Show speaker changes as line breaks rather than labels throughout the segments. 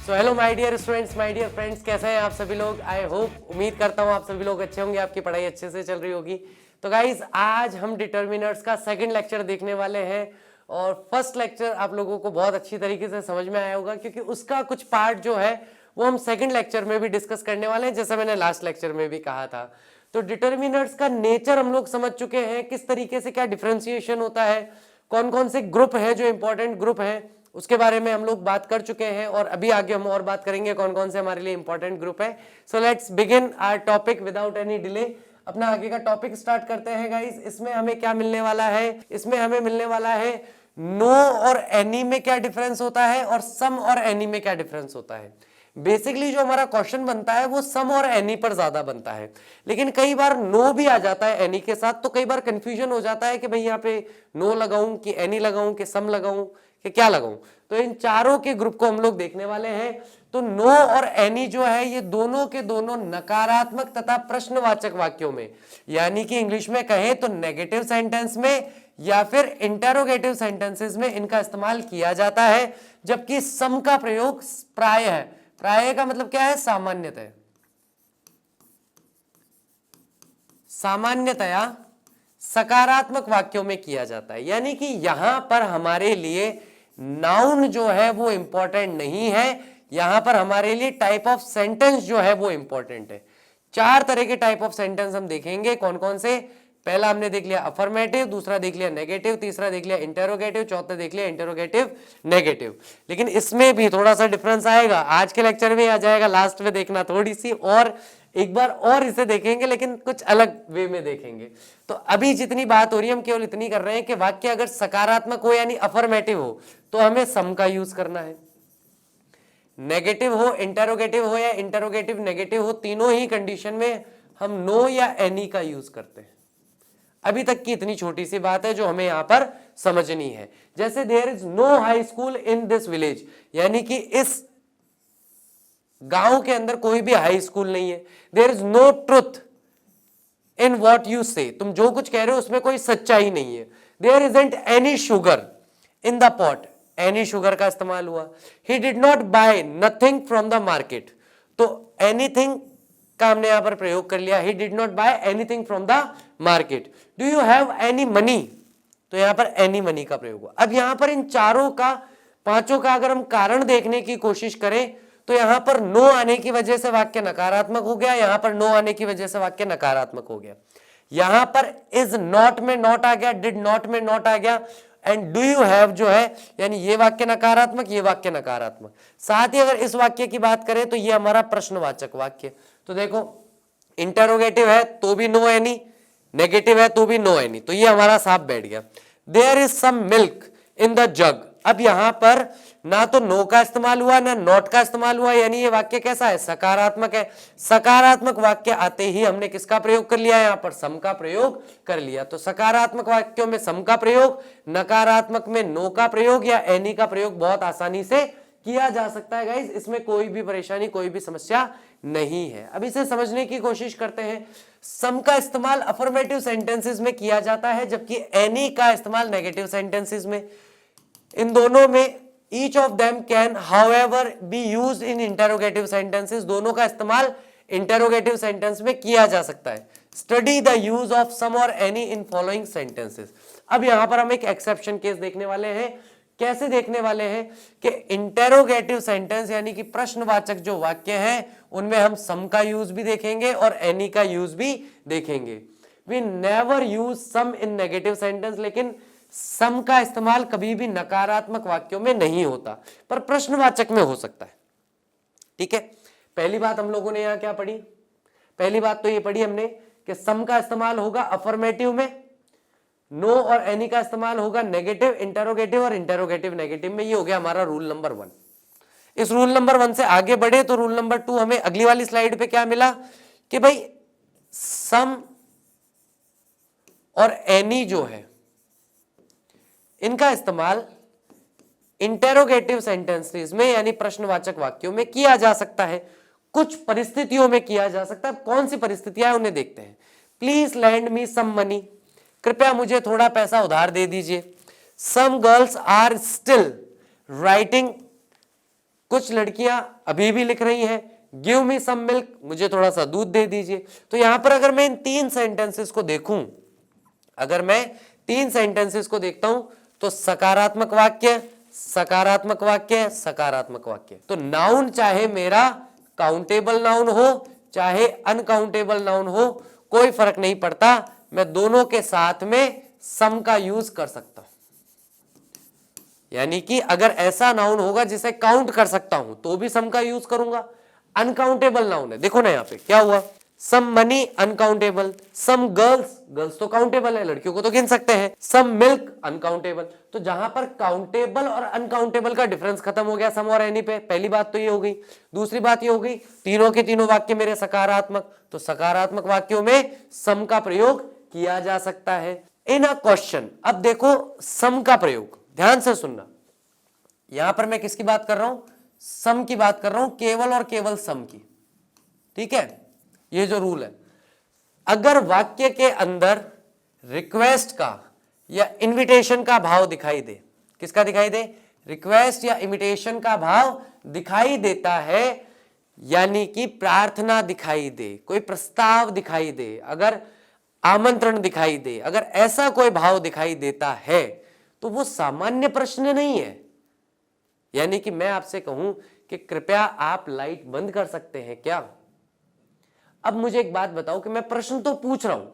So hello my dear students, my dear friends, कैसे हैं आप सभी लोग। आई होप, उम्मीद करता हूँ आप सभी लोग अच्छे होंगे, आपकी पढ़ाई अच्छे से चल रही होगी। तो गाइज आज हम डिटर्मिनर्स का सेकंड लेक्चर देखने वाले हैं और फर्स्ट लेक्चर आप लोगों को बहुत अच्छी तरीके से समझ में आया होगा क्योंकि उसका कुछ पार्ट जो है वो हम सेकंड लेक्चर में भी डिस्कस करने वाले हैं, जैसा मैंने लास्ट लेक्चर में भी कहा था। तो डिटर्मिनर्स का नेचर हम लोग समझ चुके हैं, किस तरीके से क्या डिफरेंशिएशन होता है, कौन कौन से ग्रुप है जो इंपॉर्टेंट ग्रुप है उसके बारे में हम लोग बात कर चुके हैं और अभी आगे हम और बात करेंगे कौन कौन से हमारे लिए इंपॉर्टेंट ग्रुप है। So let's begin our topic without any delay. अपना आगे का टॉपिक स्टार्ट करते हैं गाइस। इसमें हमें क्या मिलने वाला है, इसमें हमें मिलने वाला है नो और एनी में क्या डिफरेंस होता है और सम और एनी में क्या डिफरेंस होता है। बेसिकली जो हमारा क्वेश्चन बनता है वो सम और एनी पर ज्यादा बनता है, लेकिन कई बार नो भी आ जाता है एनी के साथ, तो कई बार कंफ्यूजन हो जाता है कि भाई यहाँ पे नो लगाऊं कि एनी लगाऊं कि सम लगाऊं कि क्या लगाऊं। तो इन चारों के ग्रुप को हम लोग देखने वाले हैं। तो नो और एनी जो है ये दोनों के दोनों नकारात्मक तथा प्रश्नवाचक वाक्यों में, यानी कि इंग्लिश में कहें तो नेगेटिव सेंटेंस में या फिर इंटेरोगेटिव सेंटेंसेस में इनका इस्तेमाल किया जाता है, जबकि सम का प्रयोग प्राय है। प्राय का मतलब क्या है? सामान्यतः, सामान्यतया सकारात्मक वाक्यों में किया जाता है। यानी कि यहां पर हमारे लिए नाउन जो है वो इंपॉर्टेंट नहीं है, यहां पर हमारे लिए टाइप ऑफ सेंटेंस जो है वो इंपॉर्टेंट है। चार तरह के टाइप ऑफ सेंटेंस हम देखेंगे। कौन कौन से? पहला हमने देख लिया अफर्मेटिव, दूसरा देख लिया नेगेटिव, तीसरा देख लिया इंटेरोगेटिव, चौथा देख लिया इंटेरोगेटिव नेगेटिव। लेकिन इसमें भी थोड़ा सा डिफरेंस आएगा, आज के लेक्चर में आ जाएगा, लास्ट में देखना थोड़ी सी और एक बार और इसे देखेंगे, लेकिन कुछ अलग वे में देखेंगे। तो अभी जितनी बात हो रही है हम केवल इतनी कर रहे हैं कि वाक्य अगर सकारात्मक हो यानी अफर्मेटिव हो तो हमें सम का यूज करना है, नेगेटिव हो, इंटेरोगेटिव हो या इंटेरोगेटिव नेगेटिव हो, तीनों ही कंडीशन में हम नो या एनी का यूज करते हैं। अभी तक की इतनी छोटी सी बात है जो हमें यहां पर समझनी है। जैसे there is no high school in this village, यानी कि इस गांव के अंदर कोई भी हाई स्कूल नहीं है। There is no truth in what you say, तुम जो कुछ कह रहे हो उसमें कोई सच्चाई नहीं है। There isn't any sugar in the pot, any sugar का इस्तेमाल हुआ। He did not buy nothing from the market, तो एनीथिंग का हमने यहां पर प्रयोग कर लिया। He did not buy anything from the market. Do you have any money, तो यहां पर एनी मनी का प्रयोग हुआ। अब यहां पर इन चारों का, पांचों का अगर हम कारण देखने की कोशिश करें तो यहां पर नो आने की वजह से वाक्य नकारात्मक हो गया, यहां पर नो आने की वजह से वाक्य नकारात्मक हो गया। यहां पर इज नॉट में नॉट आ गया, डिड नॉट में नॉट आ गया, एंड डू यू हैव जो है यानी ये वाक्य नकारात्मक, ये वाक्य नकारात्मक। साथ ही अगर इस वाक्य की बात करें तो ये हमारा प्रश्नवाचक वाक्य। तो देखो इंटरोगेटिव है तो भी नो एनी, नेगेटिव है तो भी नो एनी, तो ये हमारा साफ बैठ गया। There is some milk in the jug, अब यहां पर ना तो नो का इस्तेमाल हुआ ना नॉट का इस्तेमाल हुआ, यानी ये वाक्य कैसा है? सकारात्मक है। सकारात्मक वाक्य आते ही हमने किसका प्रयोग कर लिया? यहां पर सम का प्रयोग कर लिया। तो सकारात्मक वाक्यों में सम का प्रयोग, नकारात्मक में नो का प्रयोग या एनी का प्रयोग बहुत आसानी से किया जा सकता है गाइस, इसमें कोई भी परेशानी, कोई भी समस्या नहीं है। अब इसे समझने की कोशिश करते हैं। सम का इस्तेमाल अफर्मेटिव सेंटेंसेस में किया जाता है, जबकि एनी का इस्तेमाल नेगेटिव सेंटेंसेस में। इन दोनों में each of them can however be used in interrogative sentences, दोनों का इस्तेमाल interrogative sentence में किया जा सकता है। Study the use of some or any in following sentences। अब यहां पर हम एक exception case देखने वाले हैं। कैसे देखने वाले हैं कि इंटेरोगेटिव सेंटेंस यानी कि प्रश्नवाचक जो वाक्य हैं उनमें हम सम का यूज भी देखेंगे और एनी का यूज भी देखेंगे। We never use some in negative sentence, लेकिन सम का इस्तेमाल कभी भी नकारात्मक वाक्यों में नहीं होता, पर प्रश्नवाचक में हो सकता है। ठीक है, पहली बात हम लोगों ने यहां क्या पढ़ी? पहली बात तो ये पढ़ी हमने कि सम का इस्तेमाल होगा अफर्मेटिव में, नो और एनी का इस्तेमाल होगा नेगेटिव, इंटेरोगेटिव और इंटेरोगेटिव नेगेटिव में। ये हो गया हमारा रूल नंबर 1। इस रूल नंबर 1 से आगे बढ़े तो रूल नंबर 2 हमें अगली वाली स्लाइड पे क्या मिला कि भाई सम और एनी जो है इनका इस्तेमाल इंटेरोगेटिव सेंटेंसेस में यानी प्रश्नवाचक वाक्यों में किया जा सकता है, कुछ परिस्थितियों में किया जा सकता है। कौन सी परिस्थितियां हैं उन्हें देखते हैं। Please lend me some money, कृपया मुझे थोड़ा पैसा उधार दे दीजिए। Some girls are still writing कुछ लड़कियां अभी भी लिख रही हैं गिव मी सम मिल्क, मुझे थोड़ा सा दूध दे दीजिए। तो यहां पर अगर मैं इन 3 सेंटेंसेस को देखूं, अगर मैं 3 सेंटेंसेस को देखता हूं तो सकारात्मक वाक्य, सकारात्मक वाक्य, सकारात्मक वाक्य। तो नाउन चाहे मेरा काउंटेबल नाउन हो चाहे अनकाउंटेबल नाउन हो, कोई फर्क नहीं पड़ता, मैं दोनों के साथ में सम का यूज कर सकता हूं। यानी कि अगर ऐसा नाउन होगा जिसे काउंट कर सकता हूं तो भी सम का यूज करूंगा। अनकाउंटेबल नाउन है, देखो ना यहां पे क्या हुआ, some money uncountable, some girls, girls तो काउंटेबल है, लड़कियों को तो गिन सकते हैं, सम मिल्क अनकाउंटेबल। तो जहां पर काउंटेबल और अनकाउंटेबल का डिफरेंस खत्म हो गया सम और एनी पे, पहली बात तो ये हो गई। दूसरी बात ये हो गई तीनों के तीनों वाक्य मेरे सकारात्मक, तो सकारात्मक वाक्यों में सम का प्रयोग किया जा सकता है इन अ क्वेश्चन। अब देखो सम का प्रयोग, ध्यान से सुनना, यहां पर मैं किसकी बात कर रहा हूं, सम की बात कर रहा हूं, केवल और केवल सम की, ठीक है। ये जो रूल है, अगर वाक्य के अंदर रिक्वेस्ट का या इनविटेशन का भाव दिखाई दे, किसका दिखाई दे, रिक्वेस्ट या इनविटेशन का भाव दिखाई देता है, यानी कि प्रार्थना दिखाई दे, कोई प्रस्ताव दिखाई दे, अगर आमंत्रण दिखाई दे, अगर ऐसा कोई भाव दिखाई देता है तो वो सामान्य प्रश्न नहीं है। यानी कि मैं आपसे कहूं कि कृपया आप लाइट बंद कर सकते हैं क्या। अब मुझे एक बात बताओ कि मैं प्रश्न तो पूछ रहा हूं,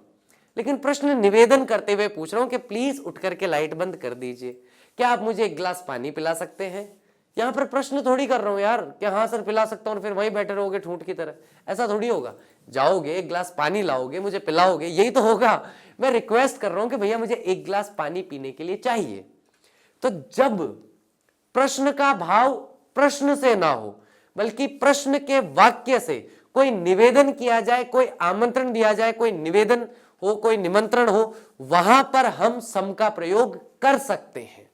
लेकिन प्रश्न निवेदन करते हुए पूछ रहा हूं कि प्लीज उठ करके लाइट बंद कर दीजिए, क्या आप मुझे एक गिलास पानी पिला सकते हैं। यहां पर प्रश्न थोड़ी कर रहा हूं यार कि हाँ सर पिला सकता हूं, फिर वहीं बैठे रहोगे ठूंठ की तरह, ऐसा थोड़ी होगा। जाओगे एक गिलास पानी लाओगे मुझे पिलाओगे, यही तो होगा। मैं रिक्वेस्ट कर रहा हूं कि भैया मुझे एक गिलास पानी पीने के लिए चाहिए। तो जब प्रश्न का भाव प्रश्न से ना हो बल्कि प्रश्न के वाक्य से कोई निवेदन किया जाए, कोई आमंत्रण दिया जाए, कोई निवेदन हो, कोई निमंत्रण हो, वहां पर हम सम का प्रयोग कर सकते हैं।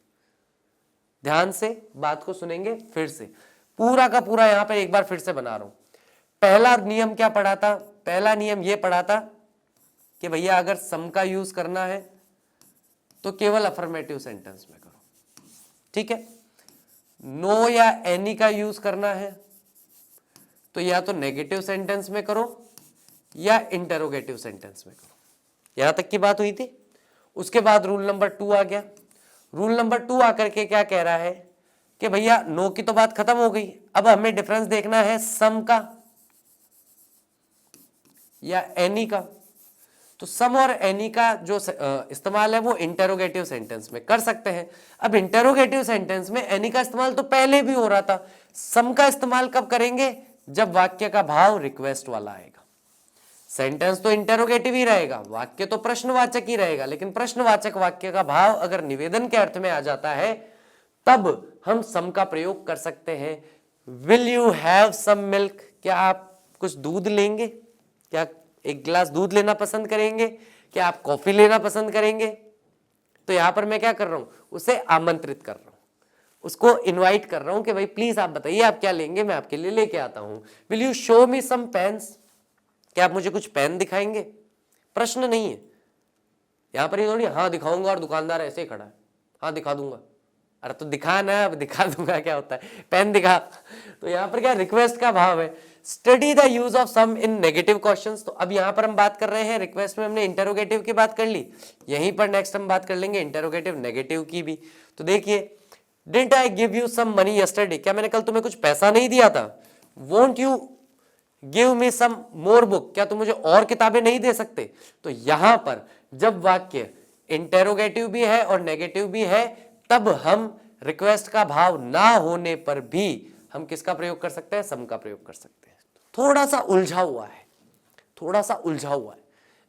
ध्यान से बात को सुनेंगे, फिर से पूरा का पूरा यहां पर एक बार फिर से बना रहा हूं। पहला नियम क्या पढ़ा था, पहला नियम यह पढ़ा था कि भैया अगर सम का यूज करना है तो केवल अफर्मेटिव सेंटेंस में करो, ठीक है। नो या एनी का यूज करना है तो या तो नेगेटिव सेंटेंस में करो या इंटरोगेटिव सेंटेंस में करो। यहां तक की बात हुई थी। उसके बाद रूल नंबर 2 आ गया। रूल नंबर 2 आकर के क्या कह रहा है कि भैया नो की तो बात खत्म हो गई, अब हमें डिफरेंस देखना है सम का या एनी का। तो सम और एनी का जो इस्तेमाल है वो इंटरोगेटिव सेंटेंस में कर सकते हैं। अब इंटरोगेटिव सेंटेंस में एनी का इस्तेमाल तो पहले भी हो रहा था, सम का इस्तेमाल कब करेंगे, जब वाक्य का भाव रिक्वेस्ट वाला आएगा। सेंटेंस तो इंटरोगेटिव ही रहेगा, वाक्य तो प्रश्नवाचक ही रहेगा, लेकिन प्रश्नवाचक वाक्य का भाव अगर निवेदन के अर्थ में आ जाता है तब हम सम का प्रयोग कर सकते हैं। Will you have some milk, क्या आप कुछ दूध लेंगे, क्या एक गिलास दूध लेना पसंद करेंगे, क्या आप कॉफी लेना पसंद करेंगे। तो यहां पर मैं क्या कर रहा हूं, उसे आमंत्रित कर रहा हूं, उसको इनवाइट कर रहा हूं कि भाई प्लीज आप बताइए आप क्या लेंगे, मैं आपके लिए लेके आता हूं। Will you show me some pens, क्या आप मुझे कुछ पेन दिखाएंगे। प्रश्न नहीं है यहां पर, ये थोड़ी हाँ दिखाऊंगा और दुकानदार ऐसे ही खड़ा है हाँ दिखा दूंगा, अरे तो दिखा ना, अब दिखा दूंगा क्या होता है, पेन दिखा। तो यहां पर क्या रिक्वेस्ट का भाव है। Study the use of some in negative questions. तो अब यहां पर हम बात कर रहे हैं, रिक्वेस्ट में हमने इंटरोगेटिव की बात कर ली, यहीं पर नेक्स्ट हम बात कर लेंगे इंटरोगेटिव नेगेटिव की भी। तो देखिए, didn't I give you some money yesterday, क्या मैंने कल तुम्हें कुछ पैसा नहीं दिया था। Won't you give me some more book, क्या तुम मुझे और किताबें नहीं दे सकते। तो यहां पर जब वाक्य इंटरोगेटिव भी है और नेगेटिव भी है तब हम रिक्वेस्ट का भाव ना होने पर भी हम किसका प्रयोग कर सकते हैं, सम का प्रयोग कर सकते हैं। थोड़ा सा उलझा हुआ है, थोड़ा सा उलझा हुआ है,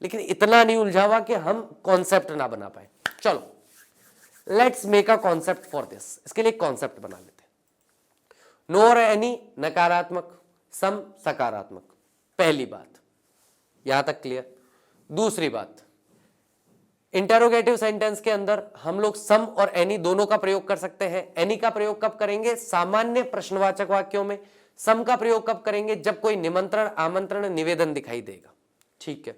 लेकिन इतना नहीं उलझा हुआ कि हम कॉन्सेप्ट ना बना पाए। चलो let's make a concept for this, इसके लिए कॉन्सेप्ट बना लेते हैं। नो और एनी नकारात्मक, सम सकारात्मक, पहली बात यहां तक क्लियर। दूसरी बात, इंटरोगेटिव सेंटेंस के अंदर हम लोग सम और एनी दोनों का प्रयोग कर सकते हैं। एनी का प्रयोग कब करेंगे, सामान्य प्रश्नवाचक वाक्यों में। सम का प्रयोग कब करेंगे, जब कोई निमंत्रण आमंत्रण निवेदन दिखाई देगा, ठीक है।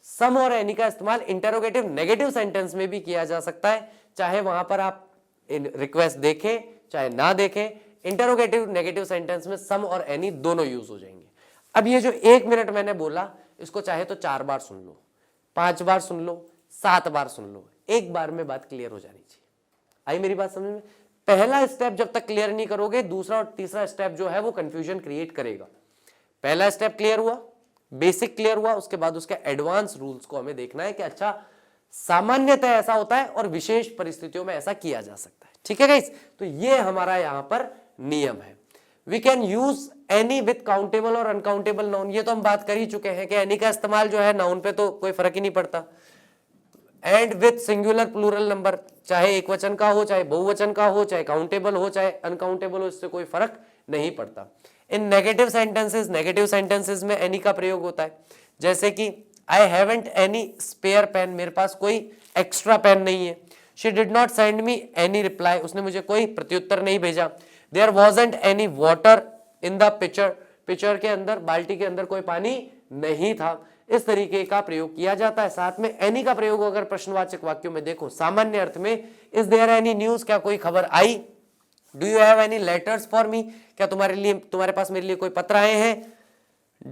सम और एनी का इस्तेमाल इंटरोगेटिव नेगेटिव सेंटेंस में भी किया जा सकता है, चाहे वहां पर आप रिक्वेस्ट देखें चाहे ना देखें। इंटरोगेटिव नेगेटिव सेंटेंस में सम और एनी दोनों यूज हो जाएंगे। अब ये जो 1 मिनट मैंने बोला, इसको चाहे तो 4 बार सुन लो, 5 बार सुन लो, 7 बार सुन लो, एक बार में बात क्लियर हो जानी चाहिए। आई मेरी बात समझ में? पहला स्टेप जब तक क्लियर नहीं करोगे, दूसरा और तीसरा स्टेप जो है वो कंफ्यूजन क्रिएट करेगा। पहला स्टेप क्लियर हुआ, बेसिक क्लियर हुआ, उसके बाद उसके एडवांस रूल्स को हमें देखना है कि अच्छा सामान्यतः ऐसा होता है और विशेष परिस्थितियों में ऐसा किया जा सकता है। ठीक है गाइस, तो ये हमारा यहां पर नियम है। We can use any with countable और अनकाउंटेबल नाउन, ये तो हम बात कर ही चुके हैं कि एनी का इस्तेमाल जो है नाउन पे तो कोई फर्क ही नहीं पड़ता। And with singular plural number, चाहे एक वचन का हो, चाहे बहुवचन का हो, चाहे काउंटेबल हो, चाहे अनकाउंटेबल हो, इससे कोई फर्क नहीं पड़ता। इन नेगेटिव सेंटेंसेस में एनी का प्रयोग होता है, जैसे कि I haven't any spare pen, मेरे पास कोई एक्स्ट्रा पेन नहीं है। She did not send me any reply, उसने मुझे कोई प्रत्युत्तर नहीं भेजा। There wasn't any water in the picture, picture के अंदर, बाल्टी के अंदर कोई पानी नहीं था। इस तरीके का प्रयोग किया जाता है। साथ में एनी का प्रयोग अगर प्रश्नवाचक वाक्यों में देखो, सामान्य अर्थ में इज देयर एनी न्यूज, क्या कोई खबर आई। Do you have any letters for me, क्या तुम्हारे पास मेरे लिए कोई पत्र आए हैं।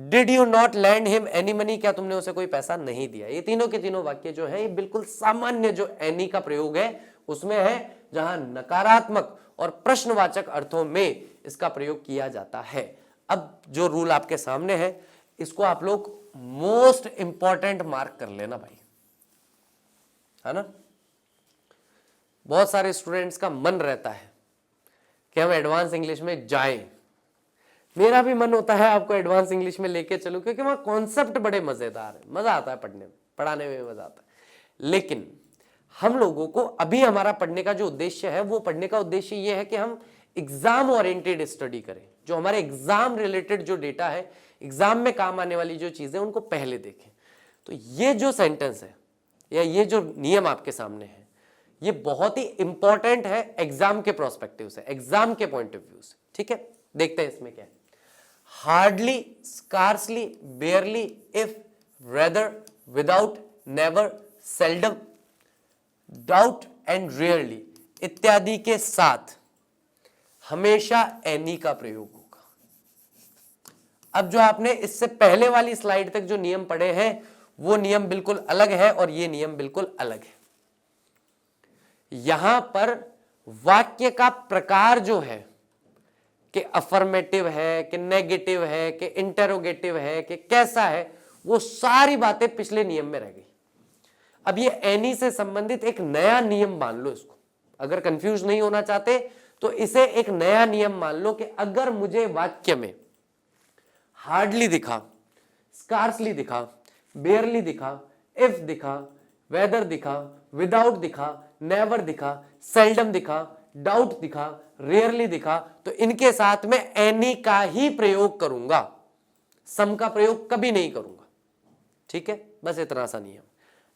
Did you not land him any money, क्या तुमने उसे कोई पैसा नहीं दिया। ये तीनों के तीनों वाक्य जो है ये बिल्कुल सामान्य जो एनी का प्रयोग है उसमें है, जहां नकारात्मक और प्रश्नवाचक अर्थों में इसका प्रयोग किया जाता है। अब जो रूल आपके सामने है, इसको आप लोग मोस्ट इंपॉर्टेंट मार्क कर लेना भाई, है ना। बहुत सारे स्टूडेंट्स का मन रहता है कि हम एडवांस इंग्लिश में जाएं। मेरा भी मन होता है आपको एडवांस इंग्लिश में लेके चलूं, क्योंकि वहां कॉन्सेप्ट बड़े मजेदार है, मजा आता है पढ़ने में, पढ़ाने में मजा आता है। लेकिन हम लोगों को अभी हमारा पढ़ने का जो उद्देश्य है, वो पढ़ने का उद्देश्य ये है कि हम एग्जाम ओरिएंटेड स्टडी करें। जो हमारे एग्जाम रिलेटेड जो डेटा है, एग्जाम में काम आने वाली जो चीजें, उनको पहले देखें। तो ये जो सेंटेंस है या ये जो नियम आपके सामने है, ये बहुत ही इंपॉर्टेंट है एग्जाम के प्रोस्पेक्टिव से, एग्जाम के पॉइंट ऑफ व्यू से। ठीक है, देखते हैं इसमें क्या है। Hardly, scarcely, बेयरली, if, rather, without, never, seldom, doubt and rarely इत्यादि के साथ हमेशा एनी का प्रयोग होगा। अब जो आपने इससे पहले वाली स्लाइड तक जो नियम पढ़े हैं, वो नियम बिल्कुल अलग है और ये नियम बिल्कुल अलग है। यहां पर वाक्य का प्रकार जो है कि अफर्मेटिव है कि नेगेटिव है कि इंटरोगेटिव है कि कैसा है, वो सारी बातें पिछले नियम में रह गई। अब ये एनी से संबंधित एक नया नियम मान लो इसको। अगर कंफ्यूज नहीं होना चाहते तो इसे एक नया नियम मान लो कि अगर मुझे वाक्य में हार्डली दिखा, स्कार्सली दिखा, बेयरली दिखा, इफ दिखा, वेदर दिखा, विदाउट दिखा, नेवर दिखा, सेल्डम दिखा, डाउट दिखा, रेयरली दिखा, तो इनके साथ में एनी का ही प्रयोग करूंगा, सम का प्रयोग कभी नहीं करूंगा। ठीक है, बस इतना सा नियम।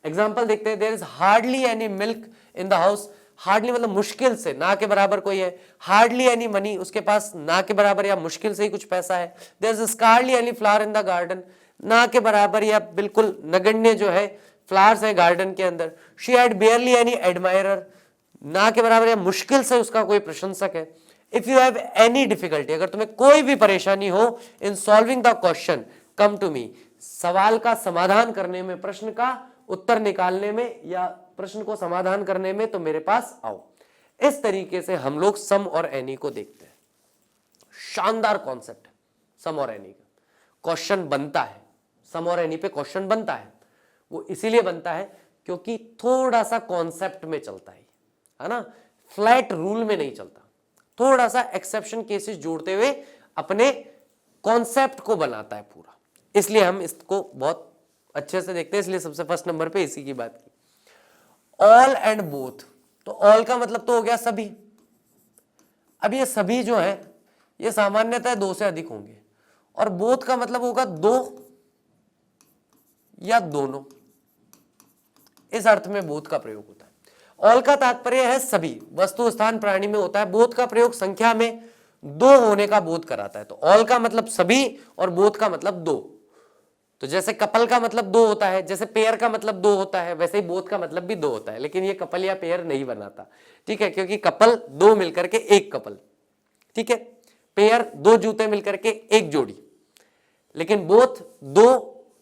एग्जाम्पल देखते हैं। There is hardly any milk in the house, hardly मतलब मुश्किल से, ना के बराबर कोई है। हार्डली एनी मनी, उसके पास ना के बराबर या मुश्किल से ही कुछ पैसा है। There is scarcely any flower in the garden, ना के बराबर या बिल्कुल नगण्य जो है फ्लावर्स है गार्डन के अंदर। शी हैड बेयरली एनी एडमायरर, ना के बराबर या मुश्किल से उसका कोई प्रशंसक है। If you have any difficulty, अगर तुम्हें कोई भी परेशानी हो in solving the question, come to me, सवाल का समाधान करने में, प्रश्न का उत्तर निकालने में या प्रश्न को समाधान करने में, तो मेरे पास आओ। इस तरीके से हम लोग सम और एनी को देखते हैं। शानदार कॉन्सेप्ट है सम और एनी का। क्वेश्चन बनता है, सम और एनी पे क्वेश्चन बनता है। वो इसीलिए बनता है क्योंकि थोड़ा सा कॉन्सेप्ट में चलता है ना, फ्लैट रूल में नहीं चलता। थोड़ा सा एक्सेप्शन केसेस जोड़ते हुए अपने कॉन्सेप्ट को बनाता है पूरा। इसलिए हम इसको बहुत अच्छे से देखते हैं, इसलिए सबसे फर्स्ट नंबर पे इसी की बात की। ऑल एंड बोथ, तो ऑल का मतलब तो हो गया सभी। अब ये सभी जो है ये सामान्यतः 2 से अधिक होंगे, और बोथ का मतलब होगा 2 या दोनों। इस अर्थ में बोथ का प्रयोग होता है। ऑल का तात्पर्य है सभी, वस्तु स्थान प्राणी में होता है। बोथ का प्रयोग संख्या में 2 होने का बोध कराता है। तो ऑल का मतलब सभी और बोथ का मतलब 2। तो जैसे कपल का मतलब 2 होता है, जैसे पेयर का मतलब 2 होता है, वैसे ही बोथ का मतलब भी 2 होता है। लेकिन ये कपल या पेयर नहीं बनाता, ठीक है, क्योंकि कपल 2 मिलकर के एक कपल, ठीक है, पेयर दो जूते मिलकर के एक जोड़ी, लेकिन बोथ दो,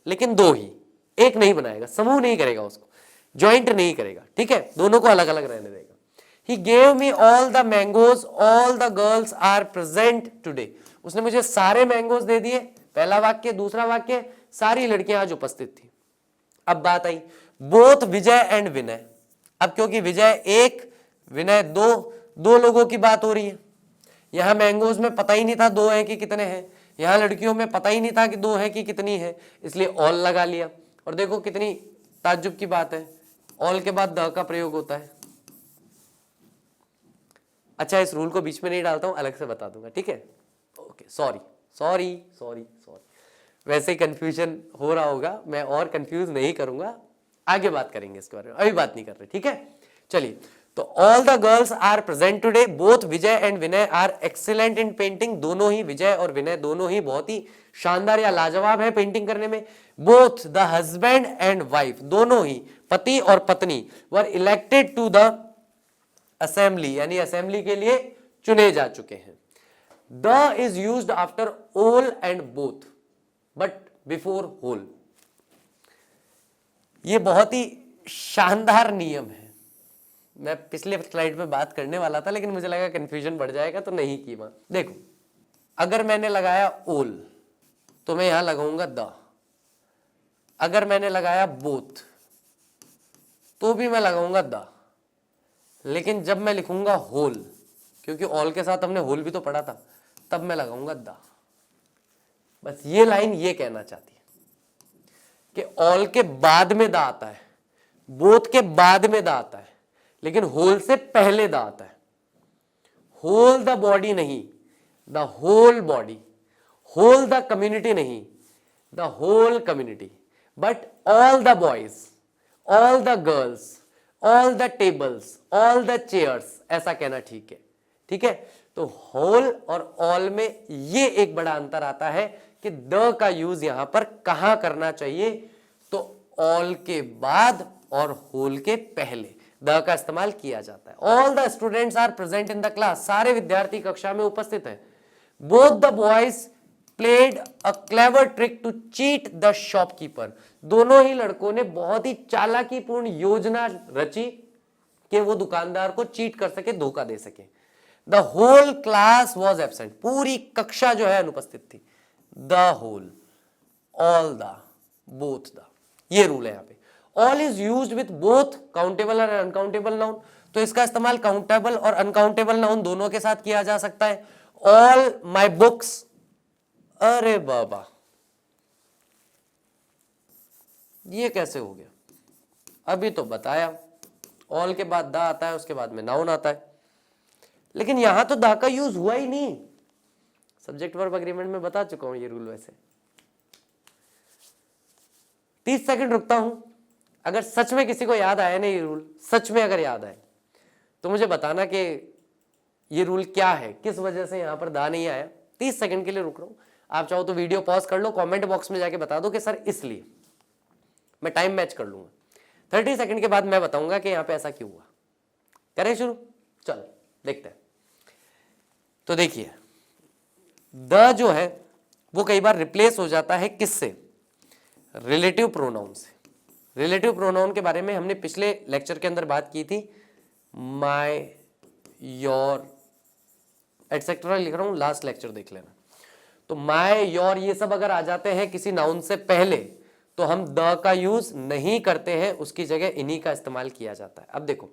लेकिन दो ही, एक नहीं बनाएगा, समूह नहीं करेगा, उसको ज्वाइंट नहीं करेगा, ठीक है, दोनों को अलग अलग रहने देगा। He gave me all the mangoes, all the girls are present today. उसने मुझे सारे मैंगोज दे दिए, पहला वाक्य। दूसरा वाक्य, सारी लड़कियां आज उपस्थित थी। अब बात आई बोथ विजय एंड विनय। अब क्योंकि विजय एक, विनय दो, दो लोगों की बात हो रही है। यहां मैंगोज में पता ही नहीं था दो है कि कितने हैं, यहां लड़कियों में पता ही नहीं था कि दो है कि कितनी है, इसलिए ऑल लगा लिया। और देखो कितनी ताज्जुब की बात है, ऑल के बाद द का प्रयोग होता है। अच्छा, इस रूल को बीच में नहीं डालता हूं, अलग से बता दूंगा, ठीक है, okay, sorry sorry sorry sorry. वैसे ही कंफ्यूजन हो रहा होगा, मैं और कंफ्यूज नहीं करूंगा, आगे बात करेंगे इसके बारे में, अभी बात नहीं कर रहे, ठीक है। चलिए, तो all the girls are present today, both Vijay and Vinay are excellent in painting. दोनों ही, विजय और विनय दोनों ही बहुत ही शानदार या लाजवाब है पेंटिंग करने में। Both the husband and wife, दोनों ही पति और पत्नी, were elected to the assembly, यानी असेंबली के लिए चुने जा चुके हैं। The is used after all and both but before whole. ये बहुत ही शानदार नियम है। मैं पिछले स्लाइड में बात करने वाला था, लेकिन मुझे लगा कंफ्यूजन बढ़ जाएगा तो नहीं की बात। देखो, अगर मैंने लगाया ऑल तो मैं यहां लगाऊंगा द, अगर मैंने लगाया बोथ तो भी मैं लगाऊंगा द, लेकिन जब मैं लिखूंगा होल, क्योंकि ऑल के साथ हमने होल भी तो पढ़ा था, तब मैं लगाऊंगा द। बस ये लाइन ये कहना चाहती है कि ऑल के बाद में द आता है, बोथ के बाद में द आता है, लेकिन होल से पहले द आता है। होल द बॉडी नहीं, the whole body. Whole the community नहीं, the whole community. But all the boys, all the girls, all the tables, all the chairs, ऐसा कहना ठीक है, ठीक है। तो होल और ऑल में ये एक बड़ा अंतर आता है कि द का यूज यहां पर कहां करना चाहिए, तो ऑल के बाद और होल के पहले द का इस्तेमाल किया जाता है। All the students are present in the class, सारे विद्यार्थी कक्षा में उपस्थित हैं। Both the boys played a clever trick to cheat the shopkeeper, दोनों ही लड़कों ने बहुत ही चालाकीपूर्ण योजना रची कि वो दुकानदार को चीट कर सके, धोखा दे सके। The whole class was absent, पूरी कक्षा जो है अनुपस्थित थी। The whole, all the, both the, ये रूल है यहाँ पे। All is used with both countable और अनकाउंटेबल नाउन, तो इसका इस्तेमाल काउंटेबल और अनकाउंटेबल नाउन दोनों के साथ किया जा सकता है। ऑल माई बुक्स, अरे बाबा ये कैसे हो गया, अभी तो बताया ऑल के बाद द आता है, उसके बाद में नाउन आता है, लेकिन यहां तो द का यूज हुआ ही नहीं। सब्जेक्ट वर्ब एग्रीमेंट में बता चुका हूं ये रूल। वैसे 30 सेकंड रुकता हूं, अगर सच में किसी को याद आया ना ये रूल, सच में अगर याद आए तो मुझे बताना कि ये रूल क्या है, किस वजह से यहां पर दा नहीं आया। 30 सेकंड के लिए रुक रहा हूं, आप चाहो तो वीडियो पॉज कर लो, कमेंट बॉक्स में जाके बता दो कि सर इसलिए, मैं टाइम मैच कर लूंगा। 30 सेकंड के बाद मैं बताऊंगा कि यहां पे ऐसा क्यों हुआ। करें शुरू, चलो देखते हैं। तो देखिए, द जो है वो कई बार रिप्लेस हो जाता है किससे, रिलेटिव प्रोनाउन से। रिलेटिव प्रोनाउन के बारे में हमने पिछले लेक्चर के अंदर बात की थी। माय, योर, एटसेट्रा लिख रहा हूं, लास्ट लेक्चर देख लेना। तो माय, योर ये सब अगर आ जाते हैं किसी नाउन से पहले तो हम द का यूज नहीं करते हैं, उसकी जगह इन्हीं का इस्तेमाल किया जाता है। अब देखो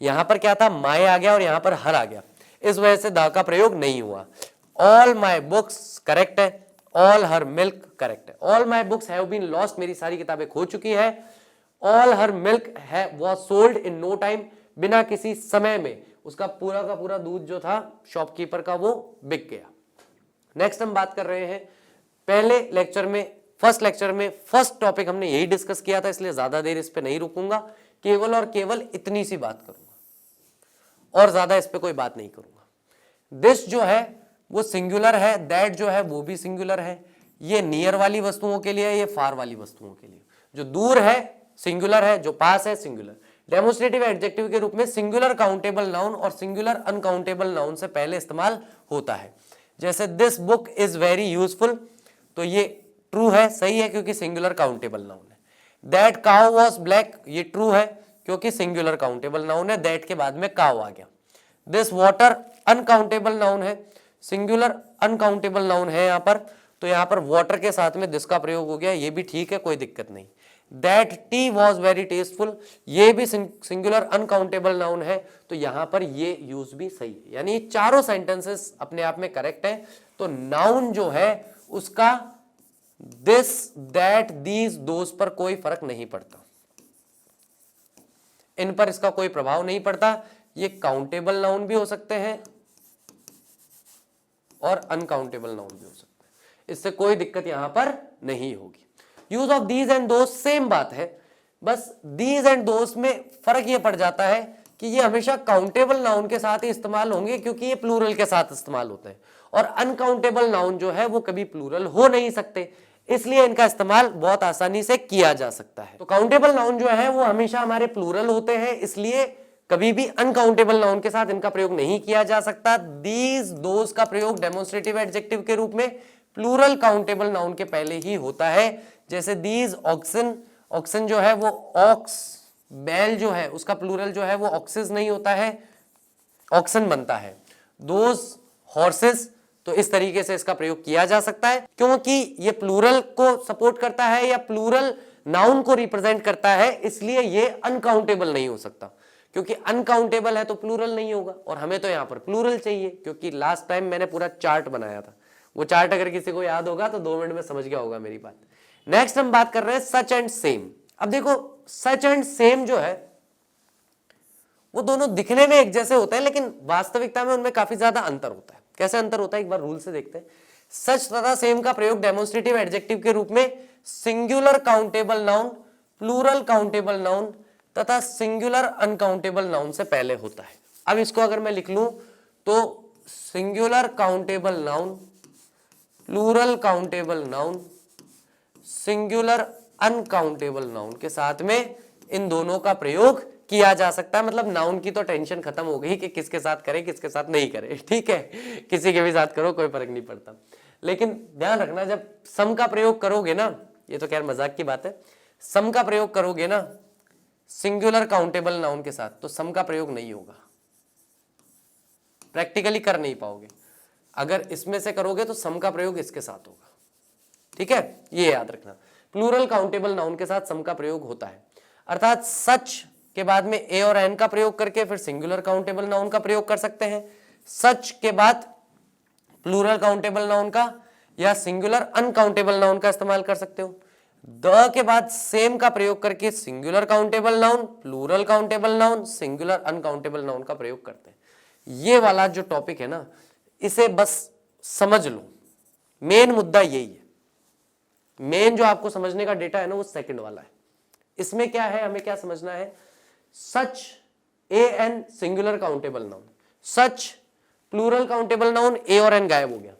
यहां पर क्या था, माय आ गया और यहां पर हर आ गया, इस वजह से द का प्रयोग नहीं हुआ। ऑल माई बुक्स करेक्ट है, ऑल हर मिल्क करेक्ट है। All my books have been lost, मेरी सारी किताबें खो चुकी है। ऑल हर मिल्क है was sold in no time, बिना किसी समय में उसका पूरा का पूरा दूध जो था शॉपकीपर का वो बिक गया। नेक्स्ट हम बात कर रहे हैं, पहले लेक्चर में, फर्स्ट लेक्चर में फर्स्ट टॉपिक हमने यही डिस्कस किया था, इसलिए ज्यादा देर इस पे नहीं रुकूंगा, केवल और केवल इतनी सी बात करूंगा और ज्यादा इस पे कोई बात नहीं करूंगा। दिस जो है वो सिंगुलर है, दैट जो है वो भी सिंगुलर है। ये नियर वाली वस्तुओं के लिए है, ये फार वाली वस्तुओं के लिए। जो दूर है सिंगुलर है, जो पास है सिंगुलर। डेमोस्ट्रेटिव एडजेक्टिव के रूप में सिंगुलर काउंटेबल नाउन और सिंगुलर अनकाउंटेबल नाउन से पहले इस्तेमाल होता है। जैसे this book is very useful, तो ये ट्रू है, सही है, क्योंकि सिंगुलर काउंटेबल नाउन है। दैट काउ वॉज ब्लैक, ये ट्रू है क्योंकि सिंगुलर काउंटेबल नाउन है, दैट के बाद में काउ आ गया। दिस वाटर अनकाउंटेबल नाउन है, सिंगुलर अनकाउंटेबल नाउन है यहाँ पर, तो यहाँ पर वाटर के साथ में दिस का प्रयोग हो गया, ये भी ठीक है, कोई दिक्कत नहीं। That T was very tasteful, ये भी सिंगुलर अनकाउंटेबल नाउन है, तो यहाँ पर ये यूज भी सही है। यानी चारों सेंटेंसेस अपने आप में करेक्ट है। तो नाउन जो है उसका दिस, दैट, दीज, दोज पर कोई फर्क नहीं पड़ता, इन पर इसका कोई प्रभाव नहीं पड़ता। ये काउंटेबल नाउन भी हो सकते हैं और अनकाउंटेबल नाउन भी हो सकते हैं, इससे कोई दिक्कत यहां पर नहीं होगी। Use of these and those same बात है, बस दीज एंड दोज में फर्क ये पड़ जाता है कि ये हमेशा काउंटेबल नाउन के साथ ही इस्तेमाल होंगे क्योंकि ये प्लूरल के साथ इस्तेमाल होते हैं, और अनकाउंटेबल नाउन जो है वो कभी प्लूरल हो नहीं सकते, इसलिए इनका इस्तेमाल बहुत आसानी से किया जा सकता है। तो काउंटेबल नाउन जो है वो हमेशा हमारे प्लूरल होते हैं, इसलिए कभी भी अनकाउंटेबल नाउन के साथ इनका प्रयोग नहीं किया जा सकता। दीज, दोज का प्रयोग डेमोन्स्ट्रेटिव एडजेक्टिव के रूप में प्लूरल काउंटेबल नाउन के पहले ही होता है। जैसे दीज ऑक्सन, ऑक्सन जो है वो ऑक्स, बैल जो है उसका प्लूरल जो है वो ऑक्सेस नहीं होता है, ऑक्सन बनता है। दोज हॉर्सेस, तो इस तरीके से इसका प्रयोग किया जा सकता है क्योंकि ये प्लूरल को सपोर्ट करता है या प्लूरल नाउन को रिप्रेजेंट करता है, इसलिए ये अनकाउंटेबल नहीं हो सकता, क्योंकि अनकाउंटेबल है तो प्लूरल नहीं होगा, और हमें तो यहां पर प्लूरल चाहिए, क्योंकि लास्ट टाइम मैंने पूरा चार्ट बनाया था, वो चार्ट अगर किसी को याद होगा तो 2 मिनट में समझ गया होगा मेरी बात। नेक्स्ट हम बात कर रहे हैं सच एंड सेम। अब देखो सच एंड सेम जो है वो दोनों दिखने में एक जैसे होते हैं, लेकिन वास्तविकता में उनमें काफी ज्यादा अंतर होता है। कैसे अंतर होता है एक बार रूल से देखते हैं। सच तथा सेम का प्रयोग डेमोन्स्ट्रेटिव एडजेक्टिव के रूप में singular countable noun, plural countable noun तथा सिंगुलर अनकाउंटेबल नाउन से पहले होता है। अब इसको अगर मैं लिख लूं तो singular countable noun, plural countable noun, singular uncountable noun के साथ में इन दोनों का प्रयोग किया जा सकता है। मतलब नाउन की तो टेंशन खत्म हो गई कि किसके साथ करे किसके साथ नहीं करे, ठीक है, किसी के भी साथ करो कोई फर्क नहीं पड़ता। लेकिन ध्यान रखना जब सम का प्रयोग करोगे ना, ये तो खैर मजाक की बात है, सम का प्रयोग करोगे ना सिंगुलर काउंटेबल नाउन के साथ तो सम का प्रयोग नहीं होगा, प्रैक्टिकली कर नहीं पाओगे। अगर इसमें से करोगे तो सम का प्रयोग इसके साथ होगा, ठीक है, ये याद रखना। प्लूरल काउंटेबल नाउन के साथ सम का प्रयोग होता है, अर्थात सच के बाद में ए और एन का प्रयोग करके फिर सिंगुलर काउंटेबल नाउन का प्रयोग कर सकते हैं, सच के बाद प्लूरल काउंटेबल नाउन का या सिंगुलर अनकाउंटेबल नाउन का इस्तेमाल कर सकते हो। द के बाद सेम का प्रयोग करके singular countable noun, plural countable noun, singular uncountable noun का प्रयोग करते हैं। ये वाला जो टॉपिक है ना इसे बस समझ लो, मेन मुद्दा यही है। मेन जो आपको समझने का डेटा है ना वो सेकंड वाला है। इसमें क्या है, हमें क्या समझना है, सच A N singular countable noun, such plural countable noun ए और एन गायब हो गया,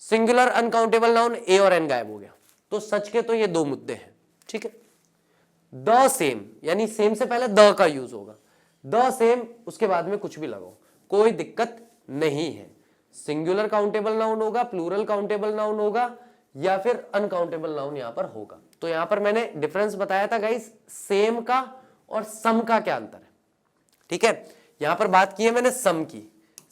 सिंगुलर अनकाउंटेबल नाउन ए और एन गायब हो गया, तो सच के तो ये 2 मुद्दे हैं, ठीक है। द सेम यानी सेम से पहले द का यूज होगा, द सेम उसके बाद में कुछ भी लगाओ कोई दिक्कत नहीं है। सिंगुलर काउंटेबल नाउन होगा, प्लूरल काउंटेबल नाउन होगा या फिर अनकाउंटेबल नाउन यहां पर होगा। तो यहां पर मैंने डिफरेंस बताया था गाइस, सेम का और सम का क्या अंतर है, ठीक है। यहां पर बात की है मैंने सम की,